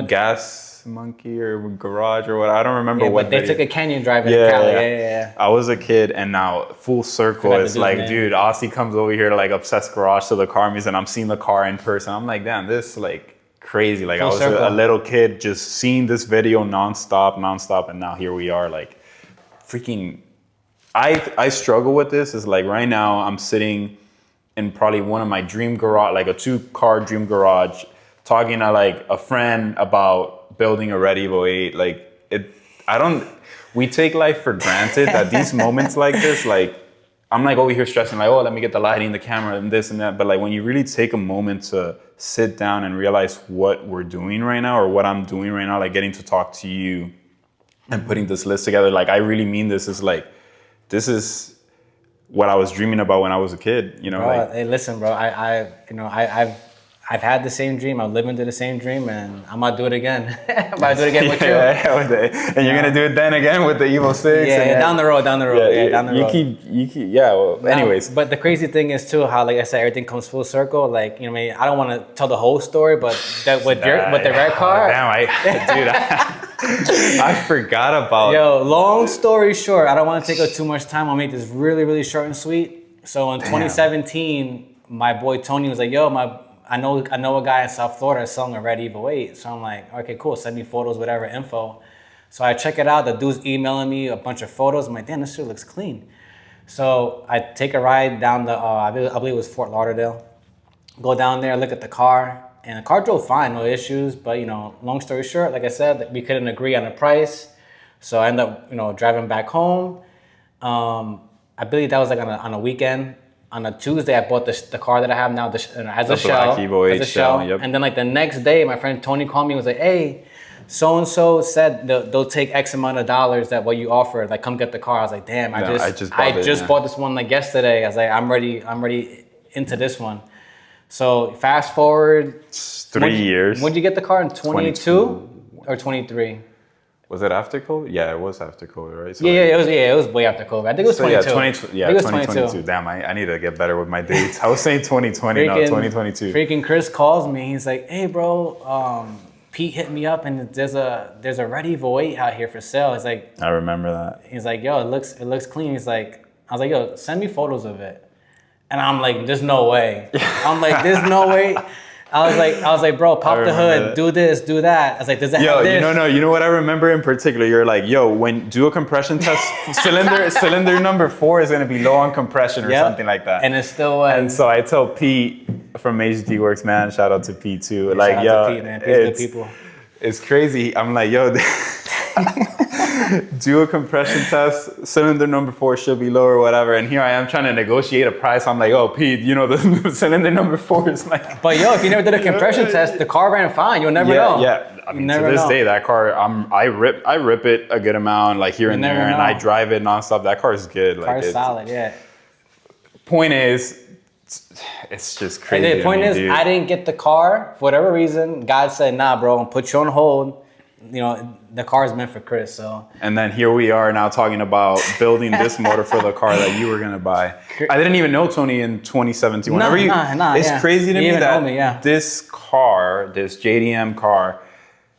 Gas Monkey or Garage or what? I don't remember what. But they took a canyon drive in Cali. Yeah. I was a kid, and now full circle. It's like, dude, Aussie comes over here to like obsessed garage to the car music, and I'm seeing the car in person. I'm like, damn, this like. Crazy. Like I was a little kid just seeing this video nonstop, and now here we are like freaking I struggle with this. Is like right now I'm sitting in probably one of my dream garage, like a 2-car dream garage, talking to like a friend about building a Red Evo 8. Like we take life for granted that these moments like this, like I'm like over here stressing like, oh, let me get the lighting, the camera, and this and that. But like when you really take a moment to sit down and realize what we're doing right now or what I'm doing right now, like getting to talk to you and putting this list together, like I really mean this is like, this is what I was dreaming about when I was a kid, you know? Bro, like, hey, listen, bro, I've had the same dream. I'm living to the same dream, and I'm gonna do it again. I'm gonna do it again with you. And you're gonna do it then again with the Evo 6. Yeah, down the road. Down the road. You keep. Well, anyways. But the crazy thing is too how, like I said, everything comes full circle. Like, you know, what I mean, I don't want to tell the whole story, but with the red car. Damn, I forgot about. Yo, long story short, I don't want to take up too much time. I'll make this really, really short and sweet. So in 2017, my boy Tony was like, "Yo, I know a guy in South Florida selling a Red Evo 8." So I'm like, "Okay, cool. Send me photos, whatever info." So I check it out. The dude's emailing me a bunch of photos. I'm like, "Damn, this shit looks clean." So I take a ride down the, I believe it was Fort Lauderdale. Go down there, look at the car. And the car drove fine, no issues. But, you know, long story short, like I said, we couldn't agree on the price. So I ended up, driving back home. I believe that was like on a weekend. On a Tuesday, I bought the car that I have now as a shell. Evo 8 shell. Yep. And then like the next day, my friend Tony called me and was like, hey, so-and-so said they'll take X amount of dollars that what you offered. Like, come get the car. I was like, damn, I just bought this one like yesterday. I was like, I'm ready into this one. So fast forward. 3 years. When'd you get the car? In 22 or 23? Was it after COVID? Yeah, it was after COVID, right? So it was way after COVID. I think it was 22. Yeah, 2022. Damn, I need to get better with my dates. I was saying 2020, no, 2022. Freaking Chris calls me. He's like, hey, bro, Pete hit me up and there's a red Evo 8 out here for sale. It's like, I remember that. He's like, yo, it looks clean. He's like, I was like, yo, send me photos of it. And I'm like, there's no way. I'm like, there's no way. I was like, bro, pop the hood, do this, do that. I was like, does that have this? You know what I remember in particular? You're like, yo, do a compression test, cylinder number 4 is gonna be low on compression or something like that. And it still was. And so I tell Pete from HD Works, man, shout out to Pete too. Like, shout out to Pete, man. Pete's good people. It's crazy. I'm like, yo, do a compression test, cylinder number 4 should be low or whatever. And here I am trying to negotiate a price. I'm like, oh, Pete, the cylinder number 4 is like. But yo, if you never did a compression test, the car ran fine. You'll never know. Yeah, I mean, to this day, that car, I rip it a good amount, like here and there, and I drive it nonstop. That car is good. The car's solid, yeah. Point is, it's just crazy. And the point is, I didn't get the car for whatever reason. God said, nah, bro, I'm gonna put you on hold. The car is meant for Chris, so. And then here we are now talking about building this motor for the car that you were gonna buy. I didn't even know Tony in 2017. It's crazy to me that this car, this JDM car,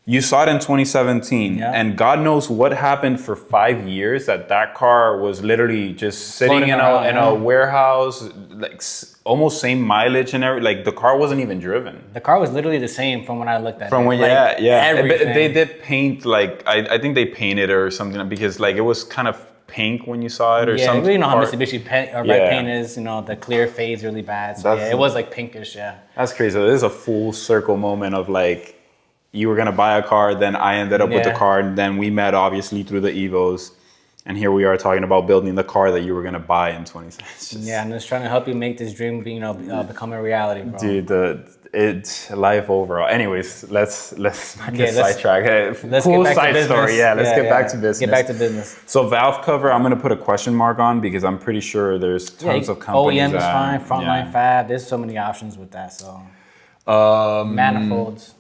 you saw it in 2017, and God knows what happened for 5 years that car was literally just sitting in a warehouse, like almost same mileage and everything. Like the car wasn't even driven. The car was literally the same from when I looked at it. From when, everything. But they did paint, like I think they painted it or something, because like it was kind of pink when you saw it or something. Yeah, you know how Mitsubishi red paint is, the clear fade's really bad. So it was like pinkish, That's crazy. So this is a full circle moment of like, you were gonna buy a car, then I ended up with the car, and then we met obviously through the Evos. And here we are talking about building the car that you were gonna buy in 2017. Yeah, I'm just trying to help you make this dream, become a reality, bro. Dude, it's life overall. Anyways, let's not get sidetracked. Let's cool get back side to business. Story. Yeah, let's get back to business. Get back to business. So valve cover, I'm gonna put a question mark on because I'm pretty sure there's tons of companies. OEM is fine. Frontline fab. There's so many options with that. So manifolds.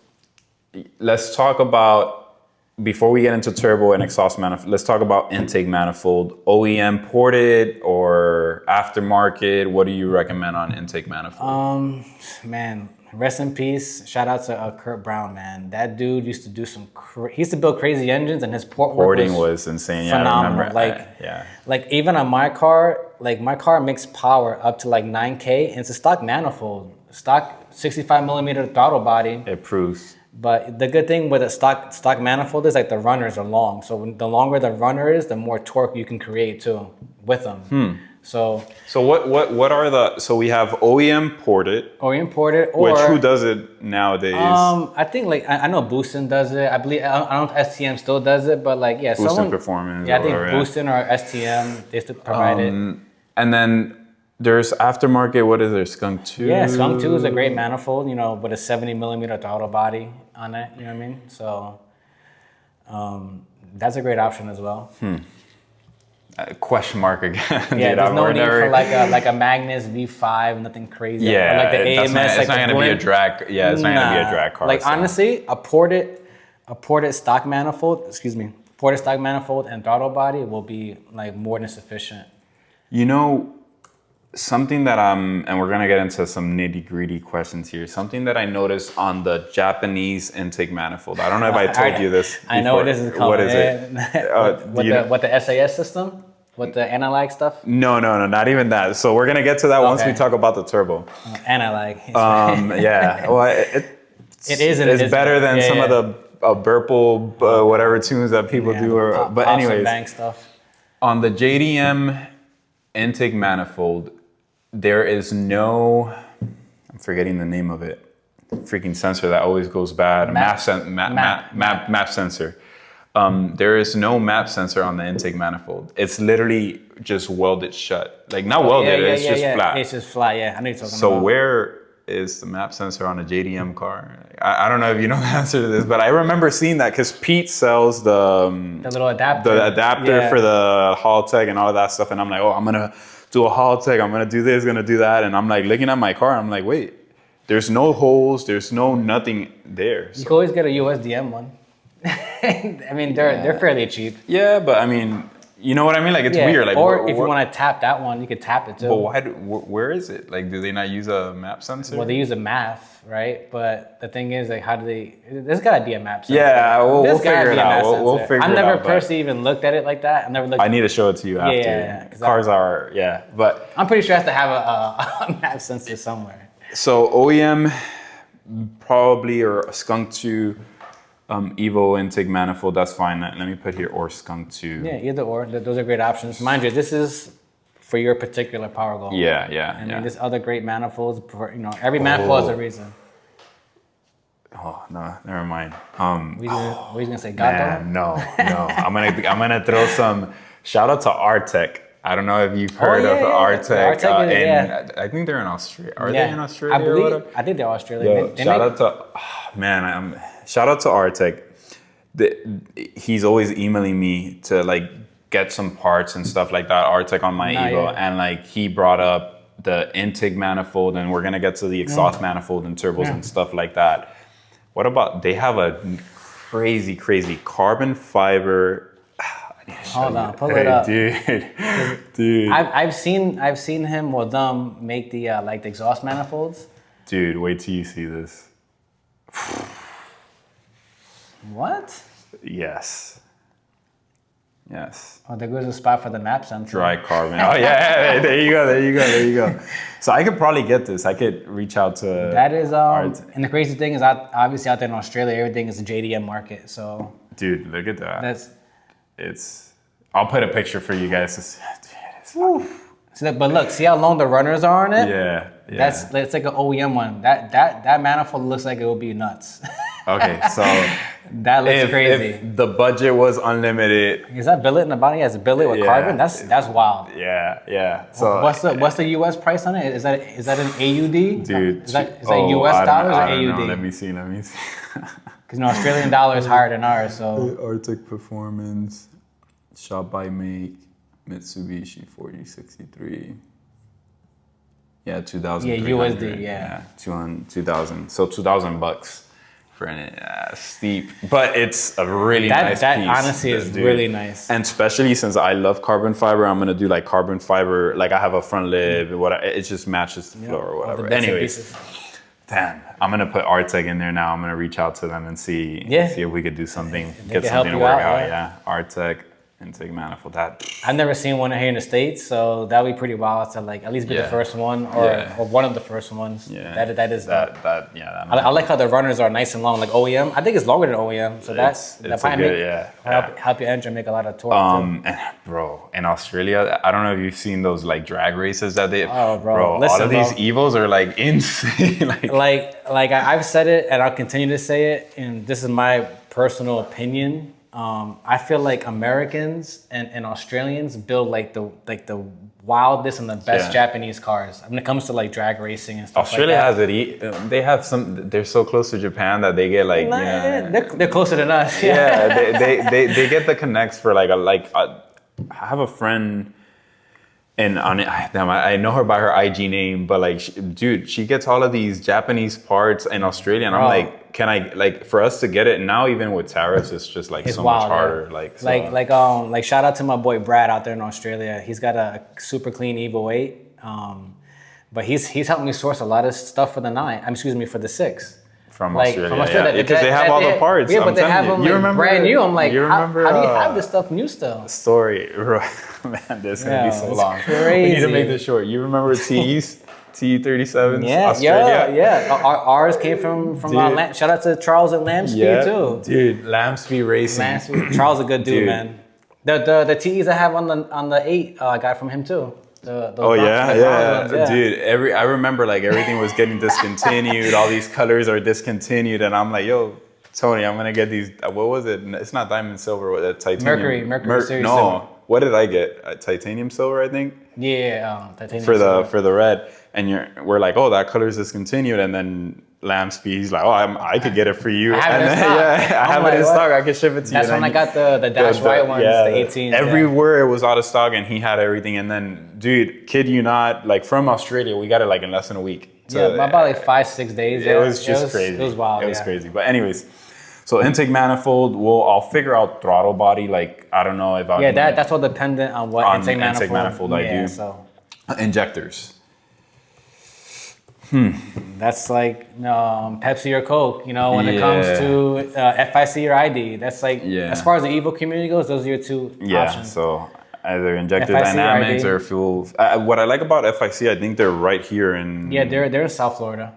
Let's talk about, before we get into turbo and exhaust manifold, let's talk about intake manifold. OEM ported or aftermarket? What do you recommend on intake manifold? Man, rest in peace. Shout out to Kurt Brown, man. That dude used to do he used to build crazy engines, and his porting was insane. Phenomenal. Yeah, I remember. Like even on my car, my car makes power up to like 9K, and it's a stock manifold, stock 65 millimeter throttle body. It proves. But the good thing with a stock manifold is like the runners are long. So the longer the runner is, the more torque you can create too with them. So what are so we have OEM ported. OEM ported, or which who does it nowadays? I think like I know Boostin does it. I believe I don't know if STM still does it, but like Boostin Performance. Yeah, I think Boostin or STM they still provide it. And then there's aftermarket. What is there? Skunk 2. Yeah, Skunk 2 is a great manifold. With a 70 millimeter throttle body on it. You know what I mean? So that's a great option as well. Question mark again. Yeah, there's no need for like a Magnus V5, nothing crazy. Yeah, or like the AMS. It's not gonna be a drag. Yeah, it's not gonna be a drag car. Like honestly, a ported stock manifold. Ported stock manifold and throttle body will be like more than sufficient. Something that and we're gonna get into some nitty gritty questions here. Something that I noticed on the Japanese intake manifold. I don't know if I told you this before. I know what this is called. What is it? What the SAS system? With the analog stuff? No, not even that. So we're gonna get to that once we talk about the turbo. Analog. Yeah. Well, it is. It's better than some of the Burple whatever tunes that people do. But anyways, bank stuff. On the JDM intake manifold, there is no, I'm forgetting the name of it, freaking sensor that always goes bad. Map sensor. There is no map sensor on the intake manifold. It's literally just welded shut. Like not welded, it's just flat. It's just flat, yeah. I know you're talking about. So where is the map sensor on a JDM car? I don't know if you know the answer to this, but I remember seeing that because Pete sells the little adapter. The adapter for the Hall Tech and all of that stuff. And I'm like, oh, I'm going to do a Hall Tech. I'm going to do this, going to do that. And I'm like looking at my car. I'm like, wait, there's no holes. There's no nothing there. So. You can always get a USDM one. I mean, they're fairly cheap. Yeah, but I mean, you know what I mean? Like, it's weird. Like, or if you want to tap that one, you could tap it too. But why? Where is it? Like, do they not use a map sensor? Well, they use a math, right? But the thing is, like, how do they? There's got to be a map sensor. Yeah, we'll figure it out. We'll figure it out. I've never personally even looked at it like that. I've never looked. I need to show it to you after. Yeah, cars are but I'm pretty sure it has to have a map sensor somewhere. So OEM probably or a Skunk 2. Evo intake manifold, that's fine. Let me put here or Skunk 2. Yeah, either or. Those are great options. Mind you, this is for your particular power goal. Yeah. I mean, there's other great manifolds. Every manifold has a reason. Oh no, never mind. What are you gonna say? Gato? Man, no. I'm gonna throw some. Shout out to Artec. I don't know if you've heard of Artec. I think they're in Australia. Are they in Australia? I think they're Australian. Shout out to Artec. He's always emailing me to like get some parts and stuff like that. Artec on my Evo, and like he brought up the intake manifold, and we're gonna get to the exhaust manifold and turbos and stuff like that. What about they have a crazy carbon fiber? Hold on, pull it up, dude. I've seen him with them make the like the exhaust manifolds. Dude, wait till you see this. What? Yes. Oh, there goes a spot for the map sensor. Dry carbon. Oh yeah, there you go. So I could probably get this. I could reach out to. That is and the crazy thing is, obviously out there in Australia, everything is a JDM market. So. Dude, look at that. I'll put a picture for you guys to see. Dude, but look, see how long the runners are on it? Yeah. That's like an OEM one. That manifold looks like it would be nuts. Okay, so that looks crazy. If the budget was unlimited, is that billet in the bottom? Yeah, it's a billet with carbon. That's wild. Yeah. So what's the US price on it? Is that an AUD? Dude, is that US dollars or AUD? Know. Let me see. Because Australian dollar is higher than ours. So Arctic Performance, shop by make, Mitsubishi 4063. Yeah, 2000. Yeah, USD. Yeah. 2000. So $2,000 for steep, but it's a really nice piece. That honestly is really nice. And especially since I love carbon fiber, I'm gonna do like carbon fiber. Like I have a front lip, it just matches the floor or whatever. Anyways, damn, I'm gonna put Artec in there now. I'm gonna reach out to them and see if we could do something, get something to work out. Yeah, Artec. Intake manifold. I've never seen one here in the States, so that'd be pretty wild to like at least be the first one or one of the first ones. Yeah. That is I like how the runners are nice and long, like OEM. I think it's longer than OEM, so that probably help your engine make a lot of torque. And bro, in Australia, I don't know if you've seen those like drag races that they. Oh, bro. Listen, all of these Evos are like insane. like I've said it, and I'll continue to say it, and this is my personal opinion. I feel like Americans and Australians build like the wildest and the best Japanese cars when it comes to like drag racing and stuff. Australia like that. has it. They have some. They're so close to Japan that they get like. They're closer than us. Yeah, they get the connects for like I have a friend. And I know her by her IG name, but like, she gets all of these Japanese parts in Australia, and I'm like, can I like for us to get it now? Even with tariffs, it's just like so much harder. Yeah. Like shout out to my boy Brad out there in Australia. He's got a super clean Evo 8, but he's helped me source a lot of stuff for the 9. For the 6. From Australia, because they have all the parts. Yeah, but they have them like brand new. I'm like, how do you have this stuff new still? Story, man, this is gonna be so long. Crazy. We need to make this short. You remember TEs, TE37s? Yeah. Ours came from shout out to Charles at Lambspeed too. Dude, Lambspeed Racing. Charles is a good dude, man. The TEs I have on the 8, I got from him too. Dude. I remember like everything was getting discontinued. All these colors are discontinued, and I'm like, yo, Tony, I'm gonna get these. What was it? It's not diamond silver. What titanium? Mercury series no. silver. What did I get? Titanium silver, I think. Yeah, titanium for silver. the red, and we're like, oh, that color's discontinued, and then Lampspeed, he's like, oh, I could get it for you. I have and it in stock. I have it in stock. I can ship it to you. That's when I got the dash white ones, the 18s. Everywhere it was out of stock, and he had everything. And then, dude, kid you not, like from Australia, we got it like in less than a week. So, about like 5-6 days. It was just crazy. It was wild. It was crazy. But anyways, so intake manifold, I'll figure out throttle body. Like I don't know if I that's all dependent on what intake manifold I do. So injectors. That's like Pepsi or Coke. You know, when it comes to FIC or ID, that's like as far as the Evo community goes, those are your two options. So either injector dynamics or fuel. What I like about FIC, I think they're right here in. Yeah, they're in South Florida.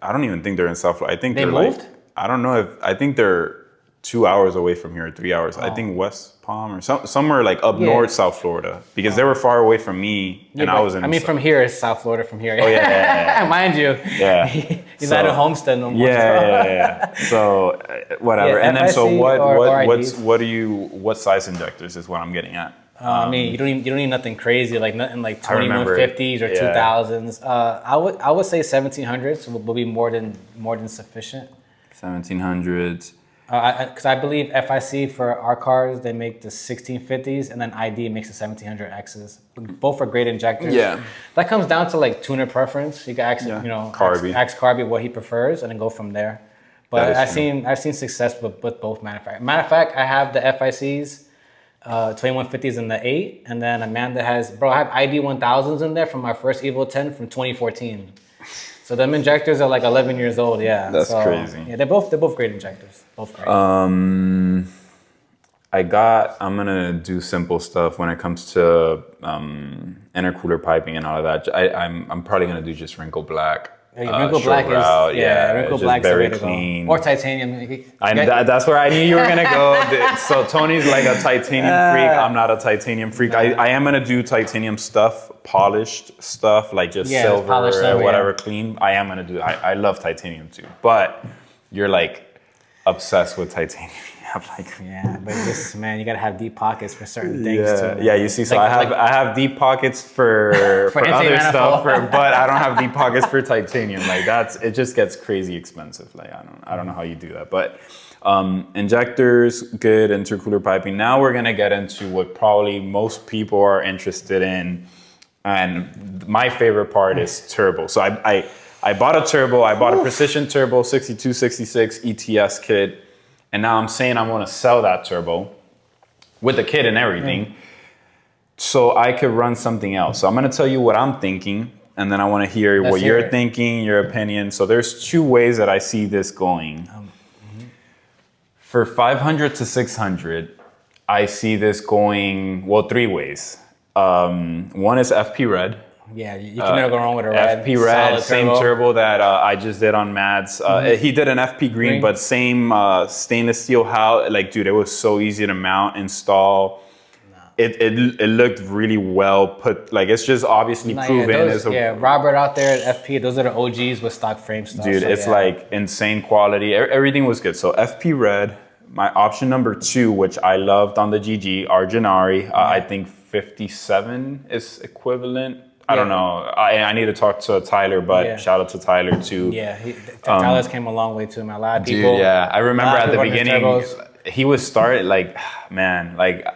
I don't even think they're in South Florida. I think they they're moved. Like, I don't know if I think they're 2 hours away from here, 3 hours. I think West Palm or somewhere like up north, South Florida, because they were far away from me, and I was in. I mean, from here is South Florida. From here, oh yeah. Mind you, he's not at Homestead no more. Yeah. So whatever, and then so what size injectors is what I'm getting at. I mean, you don't need nothing crazy, like nothing like 2150s or 2000s. I would say 1700s will be more than sufficient. 1700s. Because I believe FIC for our cars, they make the 1650s, and then ID makes the 1700Xs. Both are great injectors. Yeah. That comes down to like tuner preference. You can ask, ask Carby what he prefers, and then go from there. But I've seen success with both manufacturers. Matter of fact, I have the FICs, 2150s in the 8, and then Amanda has, I have ID 1000s in there from my first Evo 10 from 2014. So them injectors are like 11 years old, That's crazy. Yeah, they're both great injectors. Both great. I'm gonna do simple stuff when it comes to intercooler piping and all of that. I'm probably gonna do just wrinkle black. Yeah, wrinkle black wrinkle black is very clean. Or titanium. That's where I knew you were gonna go. So Tony's like a titanium freak. I'm not a titanium freak. I am gonna do titanium stuff, polished stuff, like just silver or whatever, clean. I am gonna do. I love titanium too. But you're like obsessed with titanium. But this man, you gotta have deep pockets for certain things too. Yeah, you see, so I have deep pockets for other stuff, but I don't have deep pockets for titanium. Like it just gets crazy expensive. Like I don't know how you do that. But injectors, good, intercooler piping. Now we're gonna get into what probably most people are interested in, and my favorite part is turbo. So I bought a turbo. I bought a Precision Turbo 6266 ETS kit. And now I'm saying I want to sell that turbo with the kit and everything so I could run something else. So I'm going to tell you what I'm thinking, and then I want to hear what you're thinking, your opinion. So there's two ways that I see this going. For 500 to 600, I see this going, three ways. One is FP Red. Yeah, you can never go wrong with a red. FP Red, same turbo that I just did on Mads. He did an FP Green, but same stainless steel house. Like, dude, it was so easy to mount, install. It looked really well put. Like, it's just obviously proven. Robert out there at FP, those are the OGs with stock frame stuff. Dude, it's like insane quality. Everything was good. So FP Red, my option number 2, which I loved on the GG, Arginari. I think 57 is equivalent. I don't know. I need to talk to Tyler, but shout out to Tyler too. Yeah, Tyler's came a long way too, man. A lot of people. Dude, I remember at the beginning, he was started like, man, like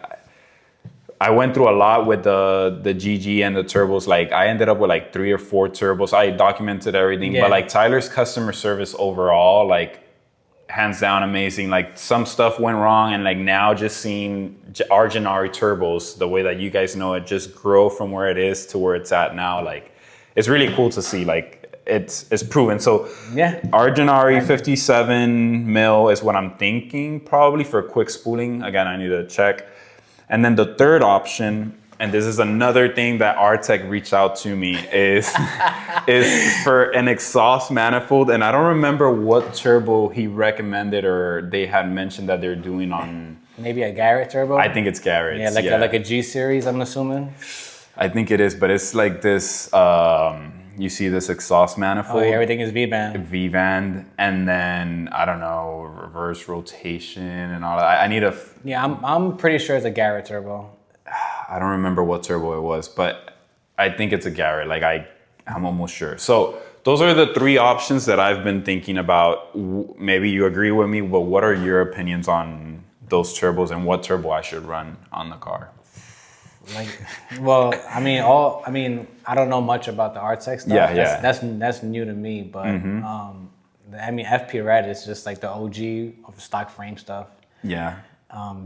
I went through a lot with the GG and the turbos. Like I ended up with like 3 or 4 turbos. I documented everything, but like Tyler's customer service overall, like hands down amazing. Like some stuff went wrong, and like now just seeing Arginari turbos, the way that you guys know it, just grow from where it is to where it's at now. Like it's really cool to see. Like it's proven. So Arginari 57 mil is what I'm thinking probably for quick spooling. Again, I need to check. And then the third option, and this is another thing that Artec reached out to me, is for an exhaust manifold. And I don't remember what turbo he recommended or they had mentioned that they're doing on. Maybe a Garrett turbo? I think it's Garrett. Yeah, like a G series, I'm assuming. I think it is, but it's like this You see this exhaust manifold. Oh, yeah, everything is V-band. V-band, and then I don't know, reverse rotation and all that. I need a. Yeah, I'm pretty sure it's a Garrett turbo. I don't remember what turbo it was, but I think it's a Garrett. Like I'm almost sure. So those are the three options that I've been thinking about. Maybe you agree with me, but what are your opinions on those turbos and what turbo I should run on the car? Like, well, I mean, I don't know much about the RTX stuff. Yeah, That's new to me, but I mean, FP Red is just like the OG of stock frame stuff. Yeah.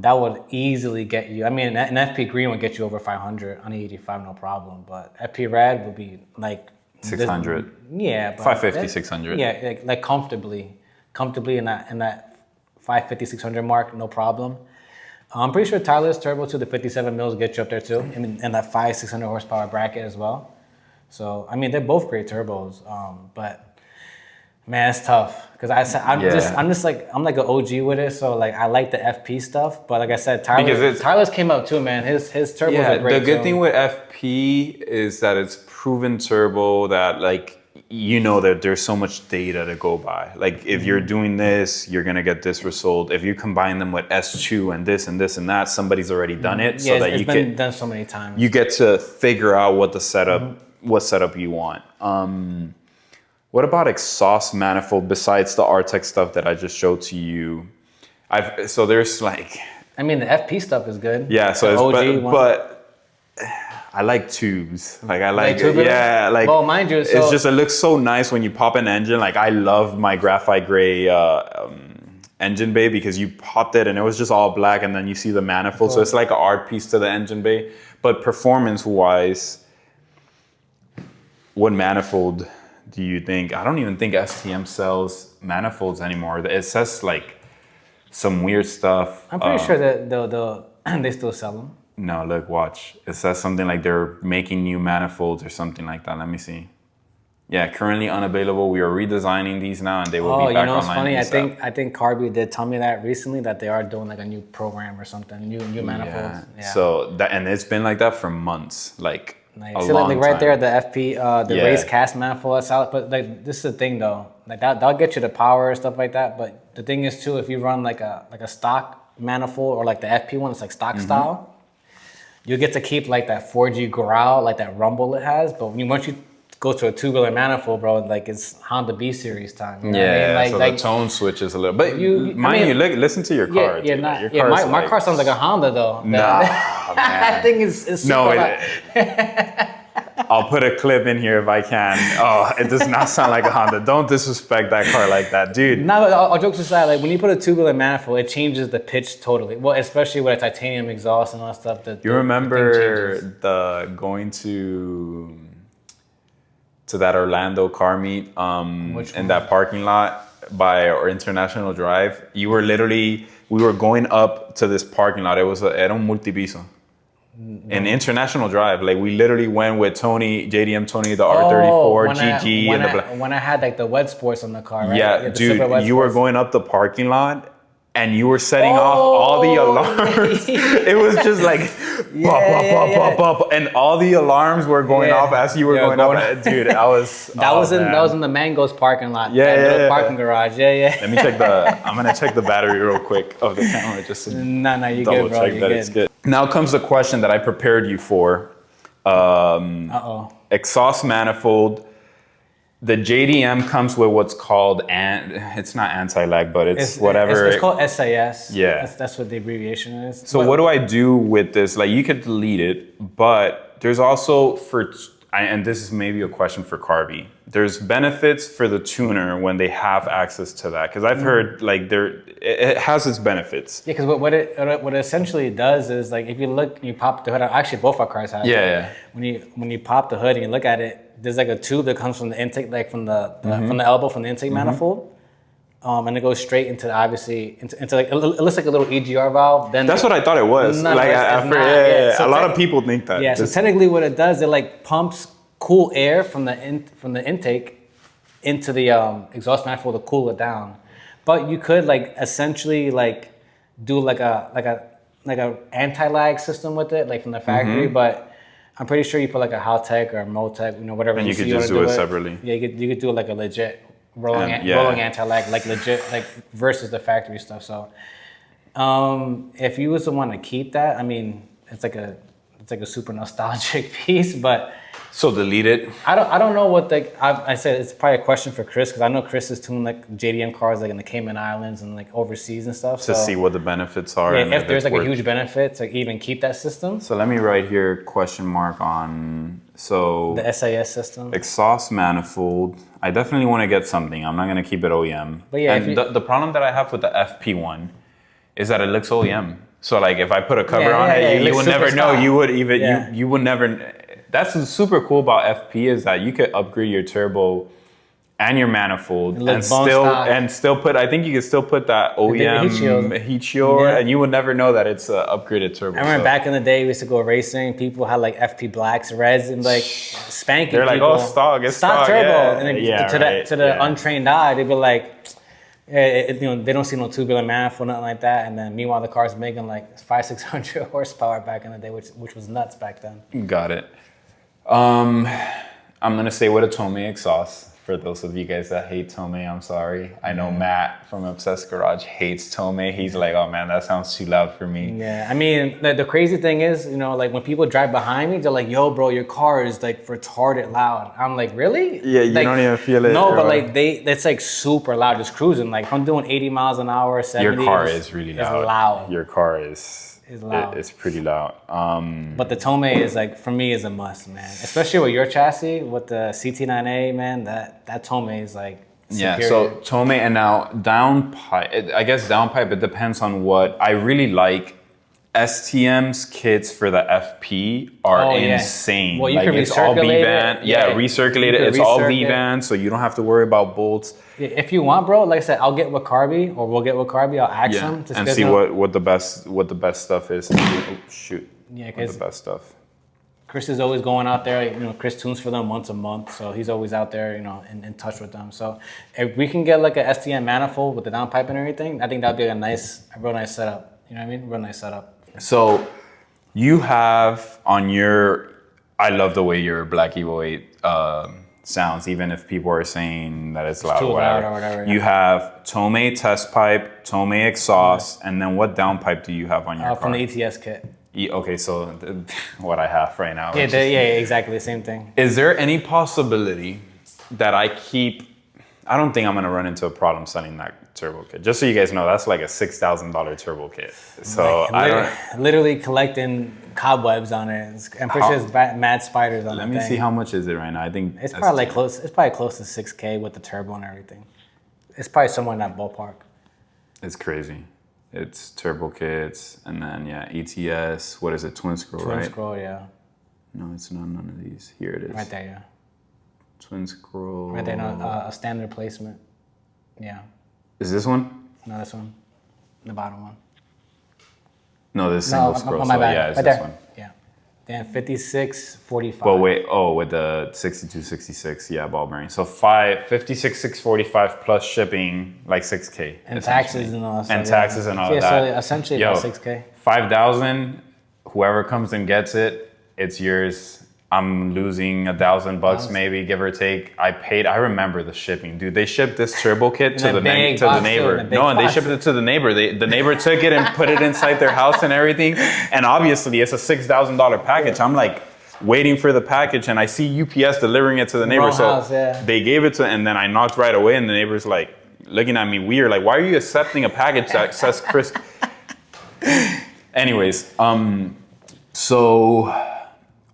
That would easily get you. I mean, an FP Green would get you over 500 on the 85, no problem. But FP Red would be like 600. Yeah, 550, 600. Yeah, like comfortably in that 550, 600 mark, no problem. I'm pretty sure Tyler's turbo too, the 57 mils get you up there too, in that 500-600 horsepower bracket as well. So I mean, they're both great turbos, but man, it's tough because I'm like an OG with it. So like I like the FP stuff, but like I said, Tyler's came up too, man. His turbos are great. The good thing with FP is that it's proven turbo that like. You know that there's so much data to go by. Like if you're doing this, you're gonna get this result. If you combine them with S2 and this and this and that, somebody's already done it. Yeah, so that it's been done so many times. You get to figure out what the setup, what setup you want. What about exhaust manifold besides the RTX stuff that I just showed to you? So there's like. I mean, the FP stuff is good. Yeah, so it's but I like tubes. Like I like yeah, like well, mind you, it's just it looks so nice when you pop an engine. Like I love my graphite gray engine bay because you popped it and it was just all black and then you see the manifold. Cool. So it's like an art piece to the engine bay. But performance wise, what manifold do you think? I don't even think STM sells manifolds anymore. It says like some weird stuff. I'm pretty sure that they still sell them. No, look, watch. It says something like they're making new manifolds or something like that. Let me see. Yeah, currently unavailable. We are redesigning these now, and they will be back online. Oh, you know, it's funny. I think Carby did tell me that recently that they are doing like a new program or something, new manifolds. Yeah. So and it's been like that for months, like a see, long like right time. There, the FP, the race cast manifold. That's out. But like this is the thing though, like that'll get you the power and stuff like that. But the thing is too, if you run like a stock manifold or like the FP one, it's like stock style. You get to keep like that 4G growl, like that rumble it has. But once you go to a tubular manifold, bro, like it's Honda B series time. You know what I mean? Like, the tone switches a little. But listen to your car. My car sounds like a Honda though. Nah, man. That thing is super I'll put a clip in here if I can. Oh, it does not sound like a Honda. Don't disrespect that car like that, dude. No, but all jokes aside, like when you put a tubular manifold, it changes the pitch totally. Well, especially with a titanium exhaust and all that stuff. You remember going to that Orlando car meet in that parking lot by our International Drive? We were going up to this parking lot. Era un multipiso. In International Drive, like we literally went with Tony, JDM Tony, the R34 GG, when I had like the wet sports on the car, right? Yeah, dude, you were going up the parking lot and you were setting off all the alarms. It was just like pop, and all the alarms were going off as you were going up. Dude, that was in the Mango's parking lot. Parking garage. Let me check I'm gonna check the battery real quick of the camera just to you good, bro. Check that it's good. Now comes the question that I prepared you for. Exhaust manifold. The JDM comes with what's called, it's not anti-lag, but it's whatever. It's called SAS. Yeah. That's what the abbreviation is. So what do I do with this? Like you could delete it, but there's also and this is maybe a question for Carby. There's benefits for the tuner when they have access to that. Because I've heard like it has its benefits. Yeah, because what it essentially does is like if you look, you pop the hood. Actually, both our cars have. Yeah. When you pop the hood and you look at it, there's like a tube that comes from the intake, like from the elbow from the intake manifold, and it goes straight into into like it looks like a little EGR valve. Then that's what I thought it was. So a lot of people think that. Yeah. So technically, what it does, it like pumps cool air from the intake into the exhaust manifold to cool it down. But you could like essentially like do like a anti-lag system with it, like from the factory. But I'm pretty sure you put like a Haltech or a Motec, whatever. And you could see just you do wanna it separately. Yeah, you could do like a legit rolling anti-lag, like legit, like versus the factory stuff. So, if you was to want to keep that, I mean, it's like a super nostalgic piece, but. So delete it. I don't know what I said it's probably a question for Chris because I know Chris is tuned like JDM cars like in the Cayman Islands and like overseas and stuff. To see what the benefits are. Yeah, if there's like a huge benefit to even keep that system. So let me write here question mark on the SAS system. Exhaust manifold. I definitely want to get something. I'm not gonna keep it OEM. But yeah, and the problem that I have with the FP one is that it looks OEM. So like if I put a cover on it, you would never know. You would even you would never. That's what's super cool about FP is that you could upgrade your turbo and your manifold and still put. I think you could still put that OEM heat shield, and you would never know that it's an upgraded turbo. I remember back in the day we used to go racing. People had like FP blacks, reds, and like spanking. They're like, people. it's stock turbo, yeah. and then to the untrained eye, they'd be like. They don't see no tubular manifold, nothing like that. And then meanwhile, the car's making like 500-600 horsepower back in the day, which was nuts back then. Got it. I'm gonna say with a Tomei exhaust. For those of you guys that hate Tomei, I'm sorry. I know Matt from Obsessed Garage hates Tomei. He's like, oh man, that sounds too loud for me. Yeah, I mean, the crazy thing is, like when people drive behind me, they're like, yo, bro, your car is like retarded loud. I'm like, really? Yeah, you like, don't even feel it. No, but like it's like super loud, just cruising. Like if I'm doing 80 miles an hour, 70. Your car is really loud. It's loud. Your car is loud. It's pretty loud. But the Tomei is like, for me, is a must, man. Especially with your chassis, with the CT9A, man, that Tomei is like superior. Yeah, so Tomei and now downpipe. I guess downpipe, it depends on what. I really like STM's kits for the FP are insane. Well, you like can it's all recirculate V-van. Yeah, recirculate it. It's all V-van, so you don't have to worry about bolts. If you want, bro, like I said, I'll get with Carby, or we'll get with Carby. I'll ask them to and see what the best stuff is. Oh, shoot. Yeah, what the best stuff. Chris is always going out there. Chris tunes for them once a month, so he's always out there, in touch with them. So if we can get like a STM manifold with the downpipe and everything, I think that'd be a real nice setup. You know what I mean? Real nice setup. So you have on your, I love the way your Black Evo 8 sounds, even if people are saying that it's loud, too loud or whatever. You have Tomei test pipe, Tomei exhaust, and then what downpipe do you have on your car? From the ETS kit. Okay, so what I have right now. Yeah, exactly the same thing. Is there any possibility that I don't think I'm gonna run into a problem selling that turbo kit. Just so you guys know, that's like a $6,000 turbo kit. So literally collecting cobwebs on it. I'm pretty sure it's mad spiders on it. Let me see how much is it right now. I think it's probably close. It's probably close to $6K with the turbo and everything. It's probably somewhere in that ballpark. It's crazy. It's turbo kits and then ETS. What is it? Twin scroll, right? Twin scroll, yeah. No, it's not none of these. Here it is. Right there, yeah. Twin scroll. Right there, no, a standard placement. Yeah. Is this one? No, this one. The bottom one. No, this single scroll. My bad. Yeah, it's right this there. one. Yeah. Then 5645. Well, wait. Oh, with the 6266, ball bearing. So 56,645 plus shipping, like 6K. And taxes and all that. And taxes and all that. So essentially about 6K. 5,000. Whoever comes and gets it, it's yours. I'm losing $1,000 maybe, give or take. I remember the shipping, dude. They shipped this turbo kit to the neighbor. No, and they shipped it to the neighbor. The neighbor took it and put it inside their house and everything. And obviously, it's a $6,000 package. I'm like waiting for the package, and I see UPS delivering it to the neighbor. They gave it to, and then I knocked right away, and the neighbor's like looking at me weird, like, why are you accepting a package that says Chris? Anyways, so.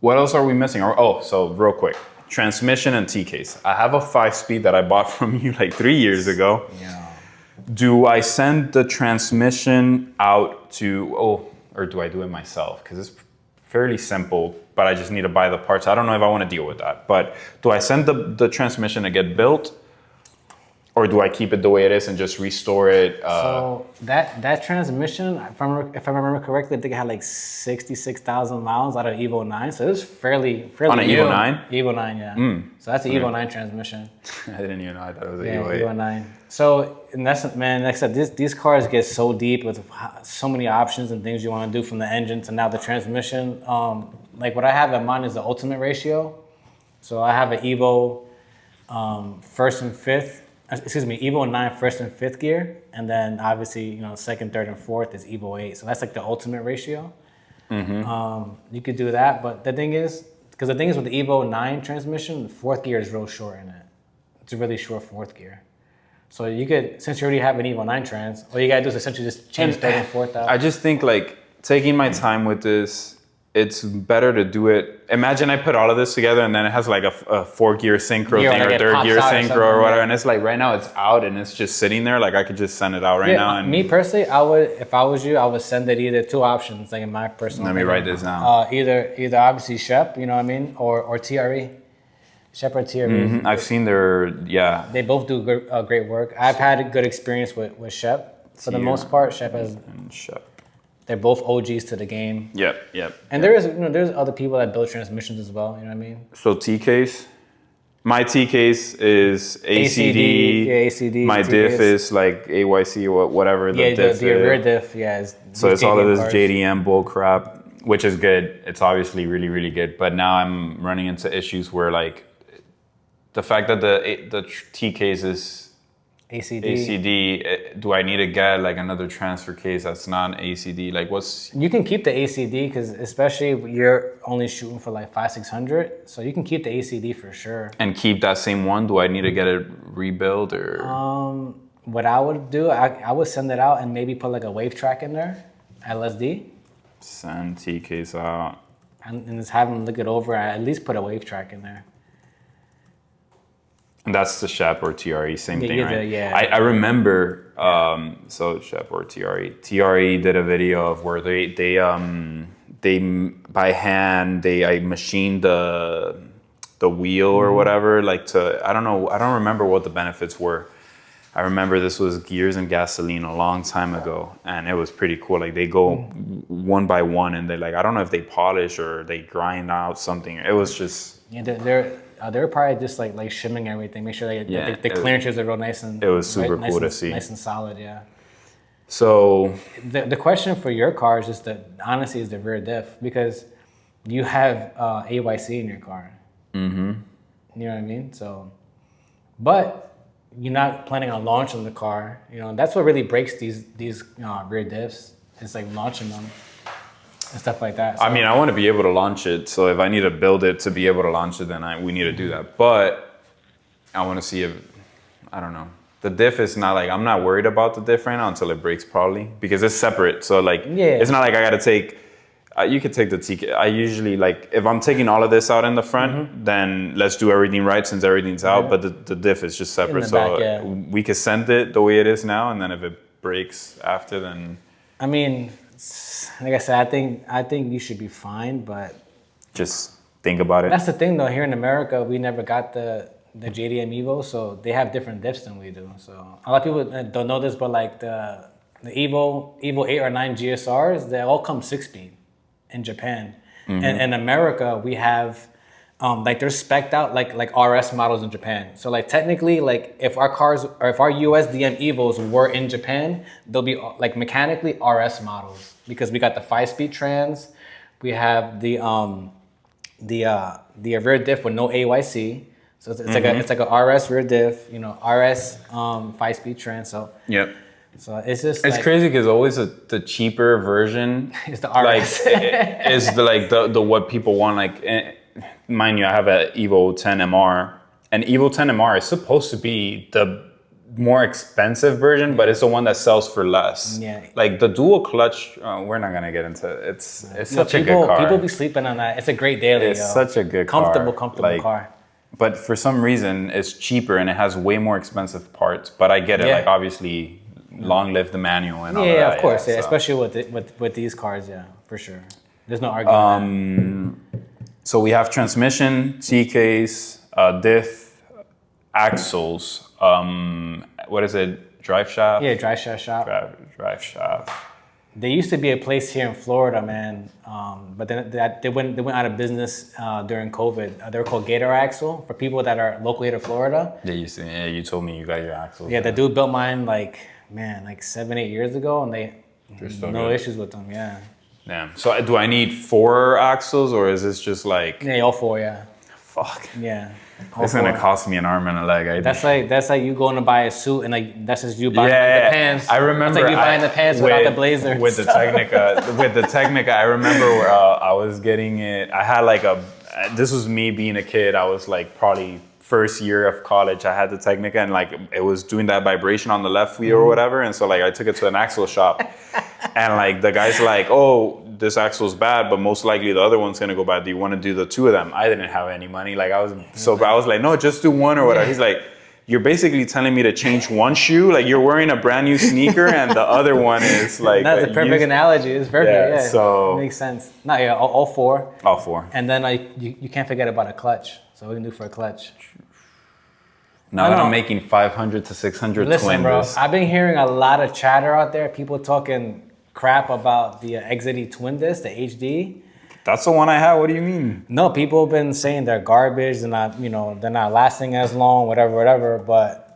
What else are we missing? So real quick, transmission and T-case. I have a 5-speed that I bought from you like 3 years ago. Yeah. Do I send the transmission out to, or do I do it myself? Because it's fairly simple, but I just need to buy the parts. I don't know if I want to deal with that. But do I send the transmission to get built? Or do I keep it the way it is and just restore it? So that transmission, if I remember correctly, I think it had like 66,000 miles out of Evo 9. So it was fairly on an new. Evo 9? Evo 9, yeah. So that's an Evo 9 transmission. I didn't even know. I thought it was an Evo 8. Evo 9. So, and that's, man, like I said, these cars get so deep with so many options and things you want to do from the engine to now the transmission. like what I have in mind is the ultimate ratio. So I have an Evo first and fifth. Excuse me, Evo 9 first and fifth gear, and then obviously, you know, second, third, and fourth is Evo 8. So that's like the ultimate ratio. You could do that, but the thing is, because the thing is with the Evo 9 transmission, the fourth gear is real short in it. It's a really short fourth gear. So you could, since you already have an Evo 9 trans, all you gotta do is essentially just change third and fourth out. I just think like taking my time with this, it's better to do it. Imagine I put all of this together and then it has like a 4-gear synchro thing or third gear synchro or whatever. And it's like right now it's out and it's just sitting there. Like I could just send it out right now. And me personally, I would, if I was you, I would send it either two options, like in my personal Let me opinion. write this down. Either obviously Shep, you know what I mean? Or TRE. Shep or TRE. I've seen their, They both do great work. I've had a good experience with Shep. For the most part, Shep has... They're both OGs to the game. Yep. And there's other people that build transmissions as well. You know what I mean? So T-case, my T-case is ACD. ACD. My diff is like AYC or whatever the diff is. The rear diff, So it's all of this JDM bull crap, which is good. It's obviously really, really good. But now I'm running into issues where like the fact that the T-case is ACD, do I need to get like another transfer case that's not ACD? Like what's... You can keep the ACD because especially if you're only shooting for like 500-600, so you can keep the ACD for sure. And keep that same one? Do I need to get it rebuilt or... What I would do, I would send it out and maybe put like a wave track in there, LSD. Send T-case out. And just have them look it over, at least put a wave track in there. And that's the Shep or TRE, same thing, right? Yeah. I remember, so Shep or TRE. TRE did a video of where they by hand, I machined the wheel or whatever, like I don't remember what the benefits were. I remember this was Gears and Gasoline a long time ago, and it was pretty cool. Like they go one by one, and they like, I don't know if they polish or they grind out something. It was just... Yeah, they're probably just like shimming everything, make sure the clearances are real nice and... It was super cool to see. Nice and solid, yeah. So... The question for your car is just honestly is the rear diff, because you have AYC in your car. You know what I mean? So, but you're not planning on launching the car. You know, that's what really breaks these rear diffs. It's like launching them and stuff like that. So, I mean, I want to be able to launch it. So if I need to build it to be able to launch it, then we need to do that. But I want to see if, I don't know. The diff is not like, I'm not worried about the diff right now until it breaks probably, because it's separate. So like, it's not like I got to take, you could take the TK. I usually like, if I'm taking all of this out in the front, then let's do everything right since everything's out. But the diff is just separate. So we could send it the way it is now. And then if it breaks after, then. I mean, like I said, I think you should be fine, but. Just think about it. That's the thing though, here in America, we never got the JDM Evo, so they have different diffs than we do. So a lot of people don't know this, but like the Evo 8 or 9 GSRs, they all come 6-speed in Japan. And in America, we have like they're spec'd out like RS models in Japan. So like technically, like if our cars or if our USDM Evos were in Japan, they'll be like mechanically RS models, because we got the 5-speed trans, we have the rear diff with no AYC. So it's like a RS rear diff, you know, RS 5-speed trans. So so it's just crazy because always the cheaper version is the RS. Like is the what people want. Like mind you, I have an Evo 10 MR, and Evo 10 MR is supposed to be the more expensive version, but it's the one that sells for less. Yeah. Like the dual clutch, we're not gonna get into it. It's such a good car. People be sleeping on that. It's a great daily. It's such a good comfortable like, car. But for some reason, it's cheaper and it has way more expensive parts. But I get it. Like obviously, long live the manual and all that. Yeah, of course. Yeah, so. Especially with these cars, yeah, for sure. There's no argument. So we have transmission, T-case, diff, axles. What is it? Drive shaft? Yeah, drive shaft shop. Drive shaft. There used to be a place here in Florida, man, but then they went out of business during COVID. They were called Gator Axle for people that are locally to Florida. Yeah, you told me you got your axles. Yeah, the dude built mine like 7-8 years ago, and no issues with them. Yeah. Damn. So do I need 4 axles or is this just like... Yeah, all 4, yeah. Fuck. Yeah. It's going to cost me an arm and a leg. That's like you going to buy a suit and like that's just you buying the pants. I remember that's like you buying the pants without the blazer. With the Technica, I remember where I was getting it. I had like this was me being a kid. I was like probably first year of college. I had the Technica and like it was doing that vibration on the left wheel or whatever. And so like I took it to an axle shop and like the guy's like, oh, this axle's bad, but most likely the other one's gonna go bad. Do you want to do the 2 of them? I didn't have any money. Like I was like, no, just do 1 or whatever. He's like, you're basically telling me to change 1 shoe. Like you're wearing a brand new sneaker and the other one is like. That's a perfect analogy. It's perfect. Yeah. So it makes sense. No, yeah, all 4. All 4. And then like you can't forget about a clutch. So what we can do for a clutch. Now that I'm making 500 to 600 Listen, bro, I've been hearing a lot of chatter out there. People talking crap about the XZD twin disc, the HD. That's the one I have. What do you mean? No, people have been saying they're garbage and they're not lasting as long, whatever. But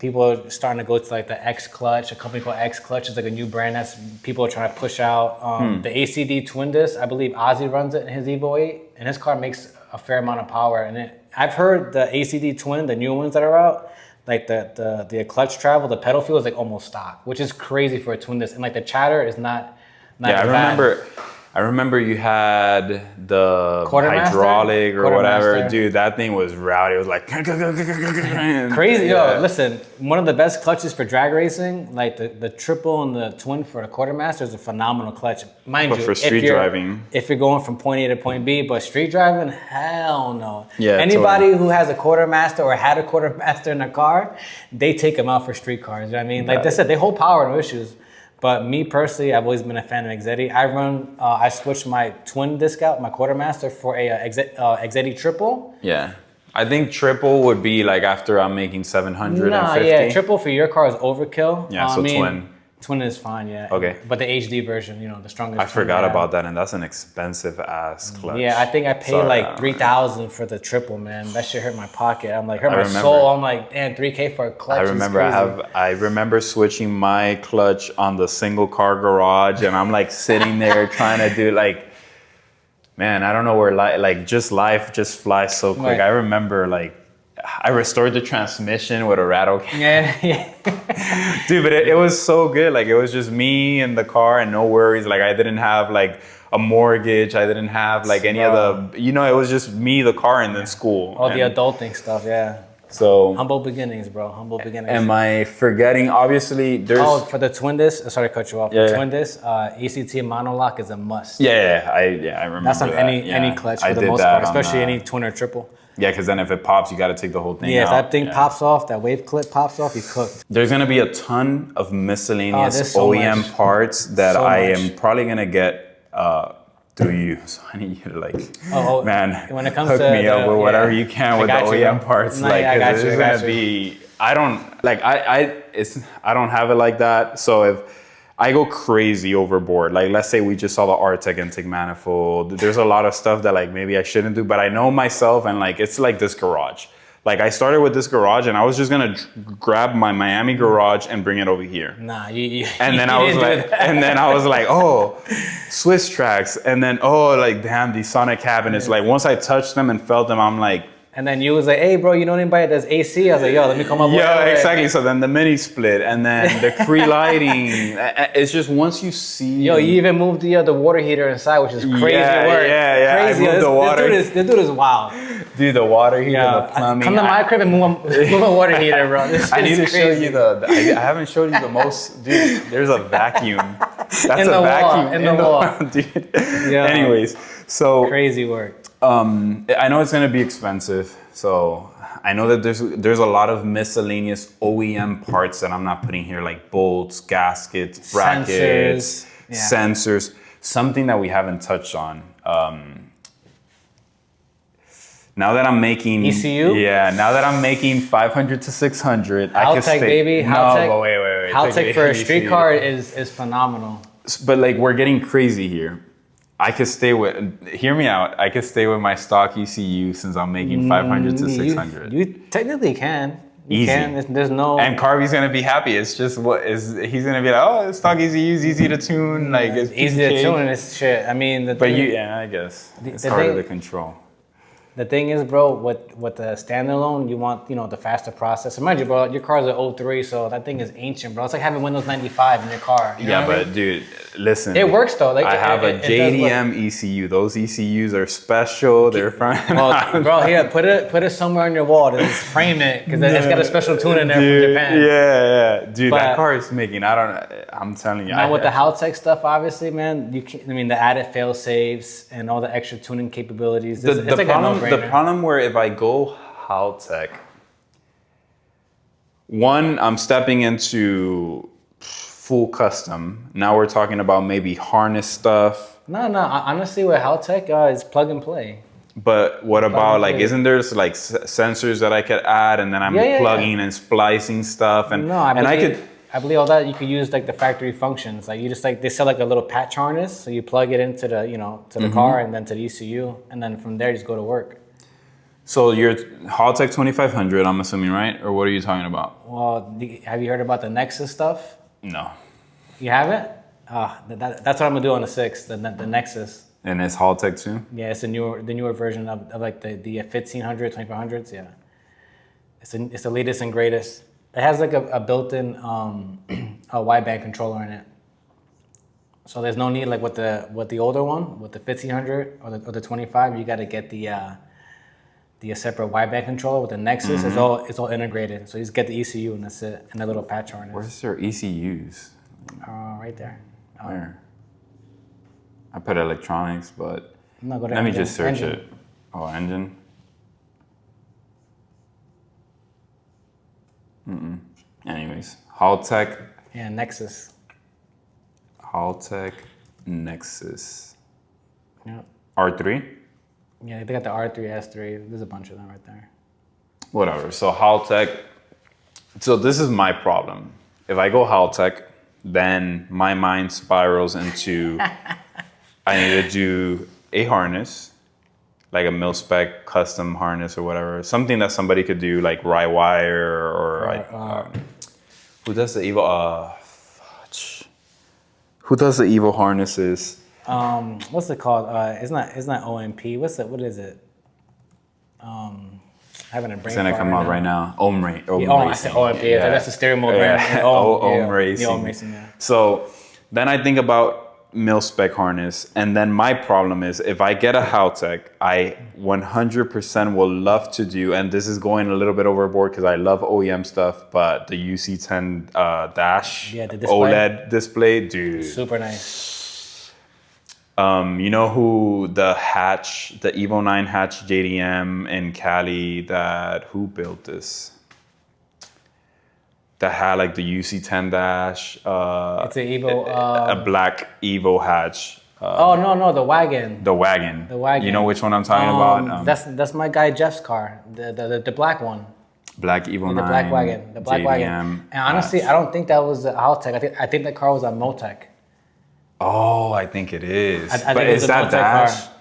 people are starting to go to like the X Clutch. A company called X Clutch is like a new brand that's people are trying to push out. The ACD twin disc, I believe Ozzy runs it in his Evo 8, and his car makes a fair amount of power. And I've heard the ACD twin, the new ones that are out, like the clutch travel, the pedal feel is like almost stock, which is crazy for a twin disc. And like the chatter is not I remember you had the hydraulic or whatever. Dude, that thing was rowdy. It was like crazy. Yeah. Yo, listen, one of the best clutches for drag racing, like the triple and the twin for the quartermaster is a phenomenal clutch. Mind you, for street driving. If you're going from point A to point B, but street driving, hell no. Yeah, anybody who has a quartermaster or had a quartermaster in a car, they take them out for street cars. You know what I mean? Like they said, they hold power, no issues. But me personally, I've always been a fan of XZD. I switched my twin disc out, my quartermaster, for a XZD triple. Yeah. I think triple would be like after I'm making 750. Nah, yeah, triple for your car is overkill. Yeah, so twin. Twin is fine, yeah. Okay. But the HD version, the strongest. I forgot about that, and that's an expensive ass clutch. Yeah, I think I paid like $3,000 for the triple, man. That shit hurt my pocket. I'm like, hurt my soul. I'm like, damn, $3K for a clutch. I remember switching my clutch on the single car garage, and I'm like sitting there trying to do like, man, I don't know where life just flies so quick. Right. I remember like, I restored the transmission with a rattle can. Yeah. Dude, but it was so good. Like it was just me and the car and no worries. Like I didn't have like a mortgage. I didn't have like any of the, it was just me, the car, and then school. All the adulting stuff, yeah. So humble beginnings, bro. Humble beginnings. Am I forgetting? Obviously, there's. Oh, for the twin disc. Sorry to cut you off. The twin disc, ECT monologue is a must. I remember. That's on any clutch for the most part, especially any twin or triple. Yeah, because then if it pops, you got to take the whole thing out. Yeah, if that thing pops off, that wave clip pops off, you cooked. There's going to be a ton of miscellaneous OEM parts that I am probably going to get through you. So I need you to man, when it comes hook to me up with whatever you can with the OEM parts. I don't have it like that. So if I go crazy overboard, like let's say we just saw the Artec intake manifold, there's a lot of stuff that like maybe I shouldn't do, but I know myself, and like it's like this garage. Like I started with this garage and I was just gonna grab my Miami garage and bring it over here. And then I was like, oh, Swiss tracks, and then like damn, these Sonic cabinets. Like once I touched them and felt them, I'm like. And then you was like, hey, bro, you know anybody that does AC? I was like, yo, let me come up with it. Yeah, exactly. So then the mini split and then the Cree lighting. It's just once you see. Yo, you even moved the water heater inside, which is crazy work. Yeah. Crazy. I moved the water. This dude is wild. Dude, the water heater, the plumbing. Come to my crib and move a water heeter, bro. I need to show you I haven't showed you the most. Dude, there's a vacuum. That's in the vacuum. Wall, in the wall. Dude. Yeah. Anyways, so. Crazy work. I know it's gonna be expensive, so I know that there's a lot of miscellaneous OEM parts that I'm not putting here, like bolts, gaskets, brackets, sensors. Something that we haven't touched on. Now that I'm making ECU, now that I'm making 500 to 600, I can stay. Baby, but wait. Haltech for a street car is phenomenal. But like we're getting crazy here. I could stay with, hear me out, I could stay with my stock ECU since I'm making 500 to 600. You technically can. You can. There's no. And Carvy's gonna be happy. It's just he's gonna be like, oh, it's stock, easy to use, easy to tune, like it's easy to tune and it's shit. I mean, I guess it's harder to control. The thing is, bro, with the standalone, you want, the faster processor. Mind you, bro, your car's an 03, so that thing is ancient, bro. It's like having Windows 95 in your car. You know what I mean? Dude, listen. It works though. Like, I have a JDM ECU. Those ECUs are special. They're from. Well, bro, here, put it somewhere on your wall to just frame it, because it's got a special tune in there from Japan. Yeah. Dude, that car is making, I'm telling you. Now with the Haltech stuff, obviously, man, the added fail safes and all the extra tuning capabilities. The problem where if I go Haltech, one, I'm stepping into full custom. Now we're talking about maybe harness stuff. No. Honestly, with Haltech, it's plug and play. But what about isn't there like sensors that I could add, and then I'm plugging and splicing stuff, and I believe all that you could use like the factory functions. Like you just they sell like a little patch harness, so you plug it into the to the car and then to the ECU, and then from there you just go to work. So your Haltech 2500, I'm assuming, right? Or what are you talking about? Well, have you heard about the Nexus stuff? No. You haven't? That's what I'm gonna do on the 6th, the Nexus. And it's Haltech too? Yeah, it's the newer version of like the 1500, 2500s. Yeah, it's the latest and greatest. It has like a built-in a wideband controller in it. So there's no need like with the older one, with the 1500 or the 25. You got to get the separate wideband controller. With the Nexus, it's all integrated. So you just get the ECU and that's it, and the little patch harness. Where's their ECUs? Right there. Where? I put electronics, but no, go to let me just search engine. it. Oh, engine. Anyways, Haltech. Yeah, Nexus. Haltech Nexus. Yeah. R3? Yeah, they got the R3, S3. There's a bunch of them right there. Whatever. So Haltech. So this is my problem. If I go Haltech, then my mind spirals into I need to do a harness, like a mil-spec custom harness or whatever. Something that somebody could do, like Rywire or who does the Evo? Who does the Evo harnesses? What's it called? It's not OMP. What is it? Having a brain. It's gonna come up right now. Ohm Racing. I said OMP. Yeah. That's the steering mode brand. Ohm Racing. Ohm Racing. Yeah. So then I think about mil-spec harness, and then my problem is if I get a Haltech, I 100% will love to do, and this is going a little bit overboard because I love OEM stuff, but the UC10 dash the OLED display, dude, super nice. You know who the Evo 9 hatch JDM in Cali who built this? That had like the UC10 dash. It's an Evo. A black Evo hatch. No, the wagon. The wagon. The wagon. You know which one I'm talking about? That's my guy Jeff's car. The black one. Black Evo 9. The black wagon. The black JDM wagon. And honestly, I don't think that was a Haltech. I think that car was a Motec. Oh, I think it is. I but think is that dash? Car.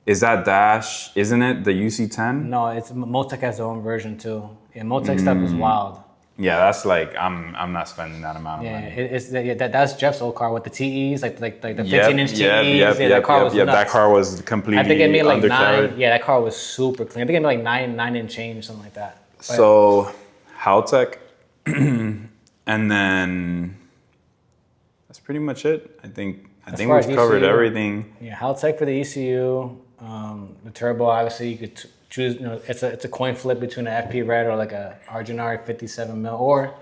Is that dash? Isn't it the UC10? No, it's Motec has their own version too. Yeah, Motec stuff is wild. Yeah, that's like I'm not spending that amount of money. That's Jeff's old car with the TEs, like the 15-inch TEs. That car was nuts. That car was completely. I think it made like 9. Yeah, that car was super clean. I think it made like 9 and change, something like that. But so, Haltech, and then that's pretty much it. I think we've covered everything. Yeah, Haltech for the ECU, the turbo. Obviously, you could choose. It's a coin flip between an FP Red or like a Arginari 57 mil, or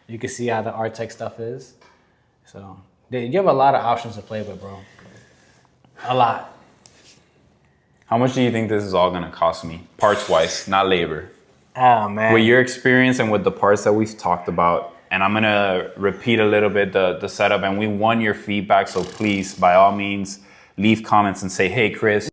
you can see how the R-Tech stuff is. So you have a lot of options to play with, bro. A lot. How much do you think this is all gonna cost me, parts wise, not labor? Oh man. With your experience and with the parts that we've talked about. And I'm gonna repeat a little bit the setup, and we want your feedback, so please, by all means, leave comments and say, hey, Chris,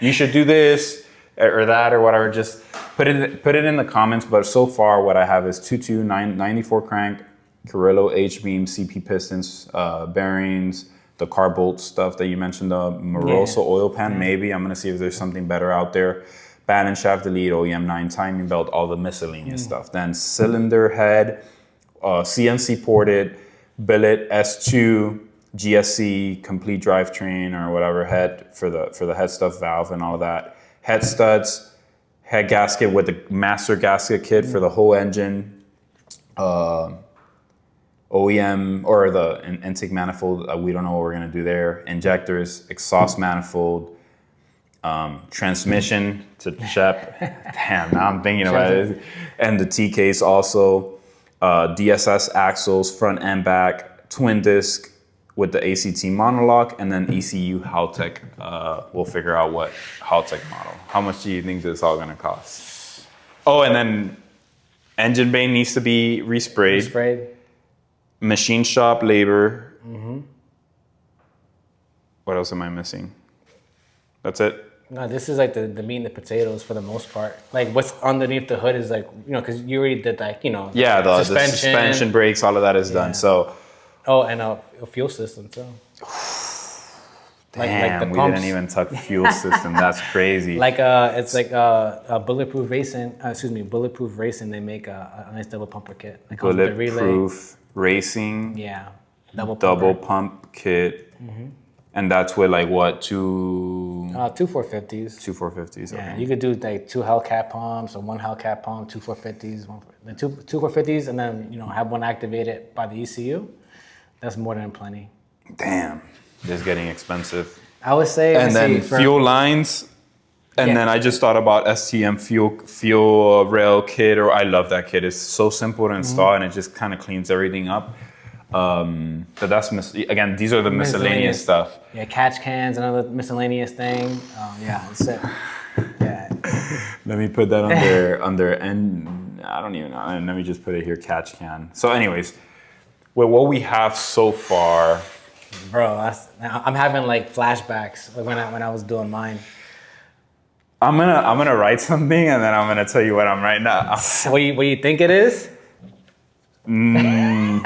you should do this or that or whatever. Just put it in the comments. But so far, what I have is 94 crank, Carrillo H-beam, CP pistons, bearings, the car bolt stuff that you mentioned, the Moroso oil pan. Maybe I'm gonna see if there's something better out there. band and shaft delete, OEM 9 timing belt, all the miscellaneous stuff. Then cylinder head, CNC ported, billet S2, GSC, complete drivetrain or whatever head for the head stuff, valve and all of that. Head studs, head gasket with the master gasket kit for the whole engine. OEM or the intake manifold, we don't know what we're gonna do there. Injectors, exhaust manifold, transmission to Shep. Damn, now I'm thinking about it. And the T case also. DSS axles, front and back, twin disc with the ACT monolock, and then ECU Haltech. We'll figure out what Haltech model. How much do you think this is all gonna cost? Oh, and then engine bay needs to be resprayed. Machine shop labor. What else am I missing? That's it? No, this is like the meat and the potatoes for the most part. Like what's underneath the hood is like, because you already did like, Yeah, the suspension, brakes, all of that is done. So. Oh, and a fuel system too. Damn, like we didn't even talk fuel system. That's crazy. It's like a bulletproof racing. Bulletproof racing. They make a nice double pumper kit. Like bulletproof racing. Yeah, double pump kit. And that's with like what, two 450s. Two 450s. Yeah, okay. you could do like 2 Hellcat pumps or 1 Hellcat pump, 2 450s, two 450s, and then have one activated by the ECU. That's more than plenty. Damn, this is getting expensive. I would say. And then fuel lines. And then I just thought about STM fuel rail kit. Or I love that kit. It's so simple to install, and it just kind of cleans everything up. But that's again, these are the miscellaneous stuff. Yeah, catch cans, another miscellaneous thing. Yeah, that's it. Yeah. Let me put that under and I don't even know. Let me just put it here, catch can. So, anyways, with what we have so far, bro, I'm having like flashbacks like when I was doing mine. I'm gonna write something and then I'm gonna tell you what I'm writing now. What you think it is? I'm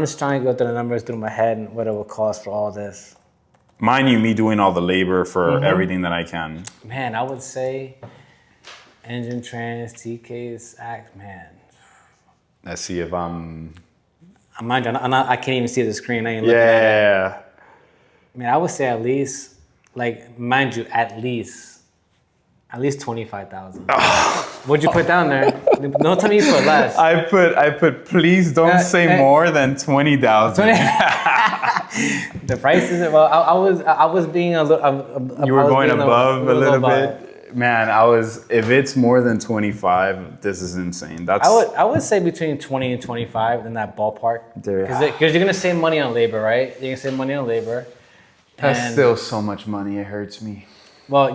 just trying to go through the numbers through my head and what it will cost for all this. Mind you, me doing all the labor for everything that I can. Man, I would say engine trans, T-case, act, man. Let's see if I'm. I can't even see the screen. I ain't looking at it. I mean, I would say at least, like, mind you, at least 25,000. What'd you put down there? Don't tell me you put less. I put. Please don't say more than 20,000. The price isn't. Well, I was being a little. You were going above a little bit. Man, if it's more than 25, this is insane. I would say between 20 and 25 in that ballpark. Because you're gonna save money on labor, right? You're gonna save money on labor. That's still so much money. It hurts me. Well,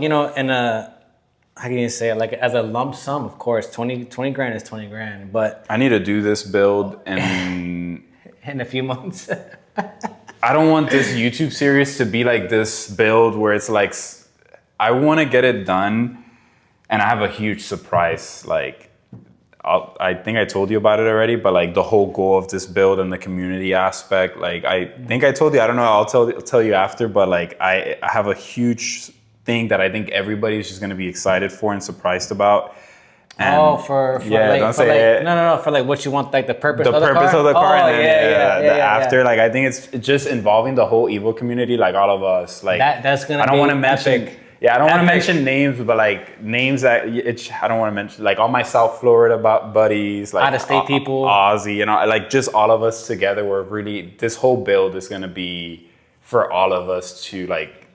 how can you say it? Like as a lump sum, of course, 20 grand is 20 grand. But I need to do this build in a few months. I don't want this YouTube series to be like this build where it's like, I want to get it done and I have a huge surprise. Like, I think I told you about it already, but like the whole goal of this build and the community aspect, like I think I told you, I don't know, I'll tell you after, but like I have a huge thing that I think everybody's just going to be excited for and surprised about. And for what you want, like the purpose of the car? The purpose of the car, and then after. Like, I think it's just involving the whole Evo community, like all of us. Like that's gonna. I don't want to mention. Epic. Yeah, I don't want to mention names, but like names that I don't want to mention. Like all my South Florida buddies, like out of state people, Aussie, like just all of us together. We're really, this whole build is gonna be for all of us to like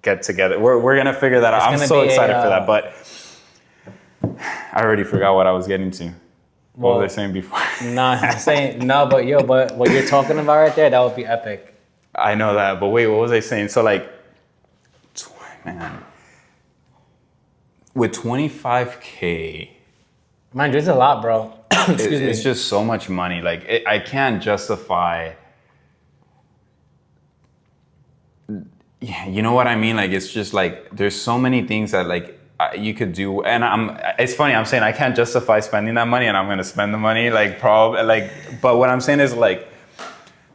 get together. We're gonna figure that out. I'm so excited for that, but. I already forgot what I was getting to. What was I saying before? But what you're talking about right there, that would be epic. I know that, but wait, what was I saying? So like, man, with 25K. Mind you, it's a lot, bro. Excuse me. It's just so much money. Like, I can't justify. Yeah, you know what I mean? Like, it's just like, there's so many things that like, you could do, and it's funny, I'm saying I can't justify spending that money and I'm gonna spend the money, but what I'm saying is like,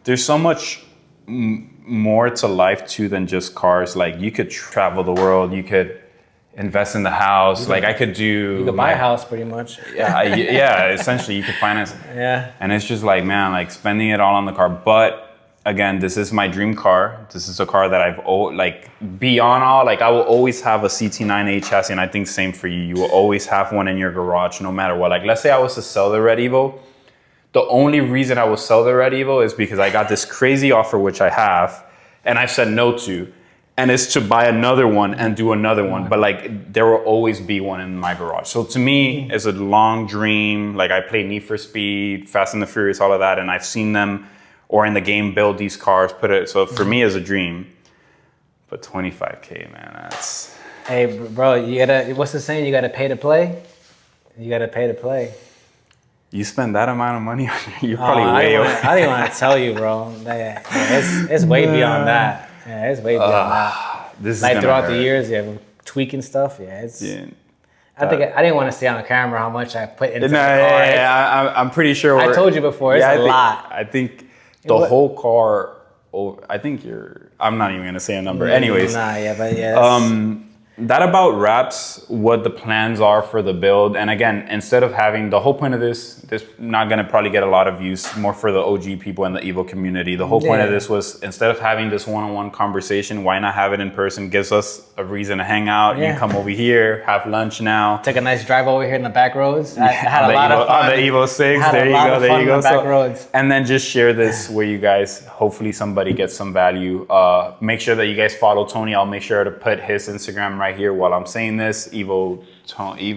there's so much more to life too than just cars. Like you could travel the world, you could invest in the house. Like I could do. You could buy a house pretty much. Yeah. Essentially, you could finance. Yeah. And it's just like, man, like spending it all on the car. But again, this is my dream car. This is a car that I've like beyond all. Like I will always have a CT9A chassis, and I think same for you. You will always have one in your garage, no matter what. Like let's say I was to sell the Red Evo. The only reason I will sell the Red Evo is because I got this crazy offer, which I have, and I've said no to. And it's to buy another one and do another one. But like, there will always be one in my garage. So to me, it's a long dream. Like I play Need for Speed, Fast and the Furious, all of that. And I've seen them, or in the game, build these cars, put it. So for me, it's a dream. But 25K, man, that's. Hey, bro, you gotta, what's the saying? You gotta pay to play? You gotta pay to play. You spend that amount of money on you probably way over. I didn't want to tell you, bro. It's way beyond that. Yeah, it's way beyond that. This is like throughout hurt. the years, yeah, tweaking stuff. Yeah, it's. Yeah. I think I didn't want to say on camera how much I put into the car. I'm pretty sure. I told you before. It's a lot. I think the whole car. I think I'm not even gonna say a number. Anyways. That about wraps what the plans are for the build. And again, instead of having the whole point of this not gonna probably get a lot of views, more for the OG people in the Evo community. The whole point of this was, instead of having this one-on-one conversation, why not have it in person? Gives us a reason to hang out. You can come over here, have lunch now. Take a nice drive over here in the back roads. I had a lot of fun. On the Evo 6, there you go, there you go. Back roads. And then just share this where you guys, hopefully somebody gets some value. Make sure that you guys follow Tony. I'll make sure to put his Instagram right here while I'm saying this. Evo _Tony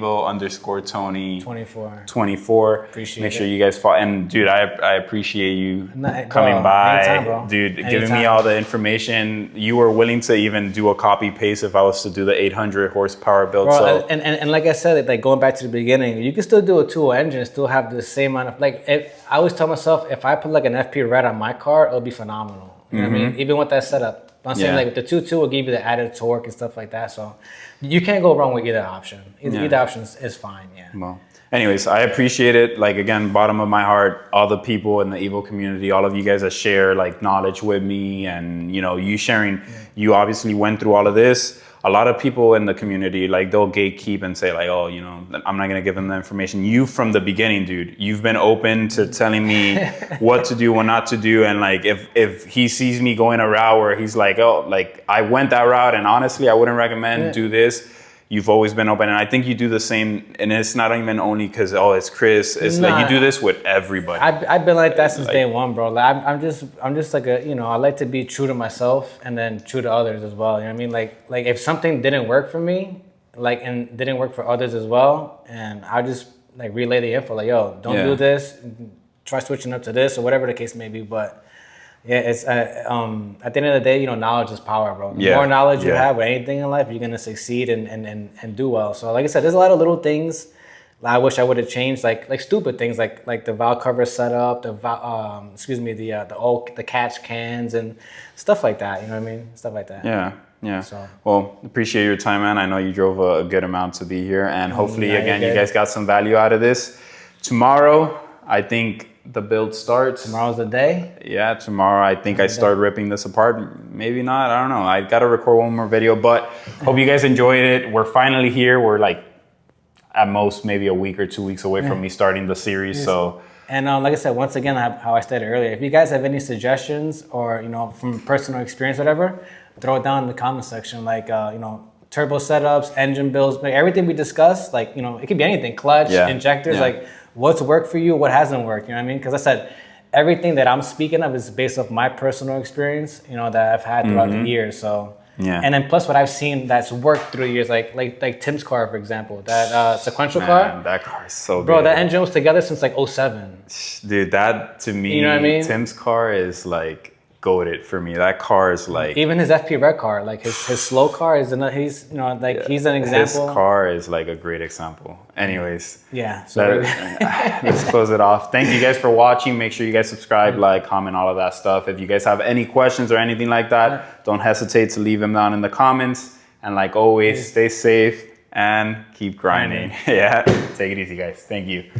24. Appreciate Make sure you guys follow. And dude, I appreciate you coming by. Anytime, bro. Dude, giving me all the information. You were willing to even do a copy paste if I was to do the 800 horsepower build. Bro, so and like I said, like going back to the beginning, you can still do a 2.0 engine, still have the same amount of like. I always tell myself, if I put like an FP Red on my car, it'll be phenomenal. You know what I mean? Even with that setup. I'm saying like the 2.2 will give you the added torque and stuff like that. So you can't go wrong with either option. Either option is fine. Yeah. Well, anyways, I appreciate it. Like again, bottom of my heart, all the people in the Evo community, all of you guys that share like knowledge with me, and you sharing. You obviously went through all of this. A lot of people in the community, like they'll gatekeep and say like, oh, I'm not gonna give them the information. You from the beginning, dude, you've been open to telling me what to do, what not to do. And like, if he sees me going a route where he's like, oh, like I went that route and honestly, I wouldn't recommend do this. You've always been open, and I think you do the same. And it's not even only because it's Chris. It's like you do this with everybody. I've been like that since day one, bro. Like, I'm just like a I like to be true to myself and then true to others as well. You know what I mean? Like if something didn't work for me, like and didn't work for others as well, and I just like relay the info, like yo, don't do this. Try switching up to this or whatever the case may be, but. Yeah, it's at the end of the day, knowledge is power, bro. The more knowledge you have with anything in life, you're gonna succeed and do well. So, like I said, there's a lot of little things I wish I would have changed, like stupid things, like the valve cover setup, the catch cans and stuff like that. You know what I mean? Stuff like that. Yeah. So, well, appreciate your time, man. I know you drove a good amount to be here, and hopefully, again, you guys got some value out of this. Tomorrow, I think. The build starts. Tomorrow's the day? Yeah, tomorrow I think I start ripping this apart. Maybe not, I don't know. I gotta record one more video, but hope you guys enjoyed it. We're finally here. We're like at most maybe a week or 2 weeks away from me starting the series. So and like I said, once again, how I stated earlier, if you guys have any suggestions or from personal experience, whatever, throw it down in the comment section. Like turbo setups, engine builds, like everything we discussed, like it could be anything, clutch, injectors, like what's worked for you, what hasn't worked, you know what I mean? Because I said, everything that I'm speaking of is based off my personal experience, that I've had throughout the years. So, and then plus what I've seen that's worked through the years, like Tim's car, for example, that sequential car. That car is so good. Bro, that engine was together since like 07. Dude, that to me, you know what I mean? Tim's car is like goated for me. That car is like even his FP Red car, like his slow car is he's he's an example. His car is like a great example. Anyways, so let's close it off. Thank you guys for watching. Make sure you guys subscribe, like, comment, all of that stuff. If you guys have any questions or anything like that, don't hesitate to leave them down in the comments. And like always, stay safe and keep grinding. Take it easy, guys. Thank you.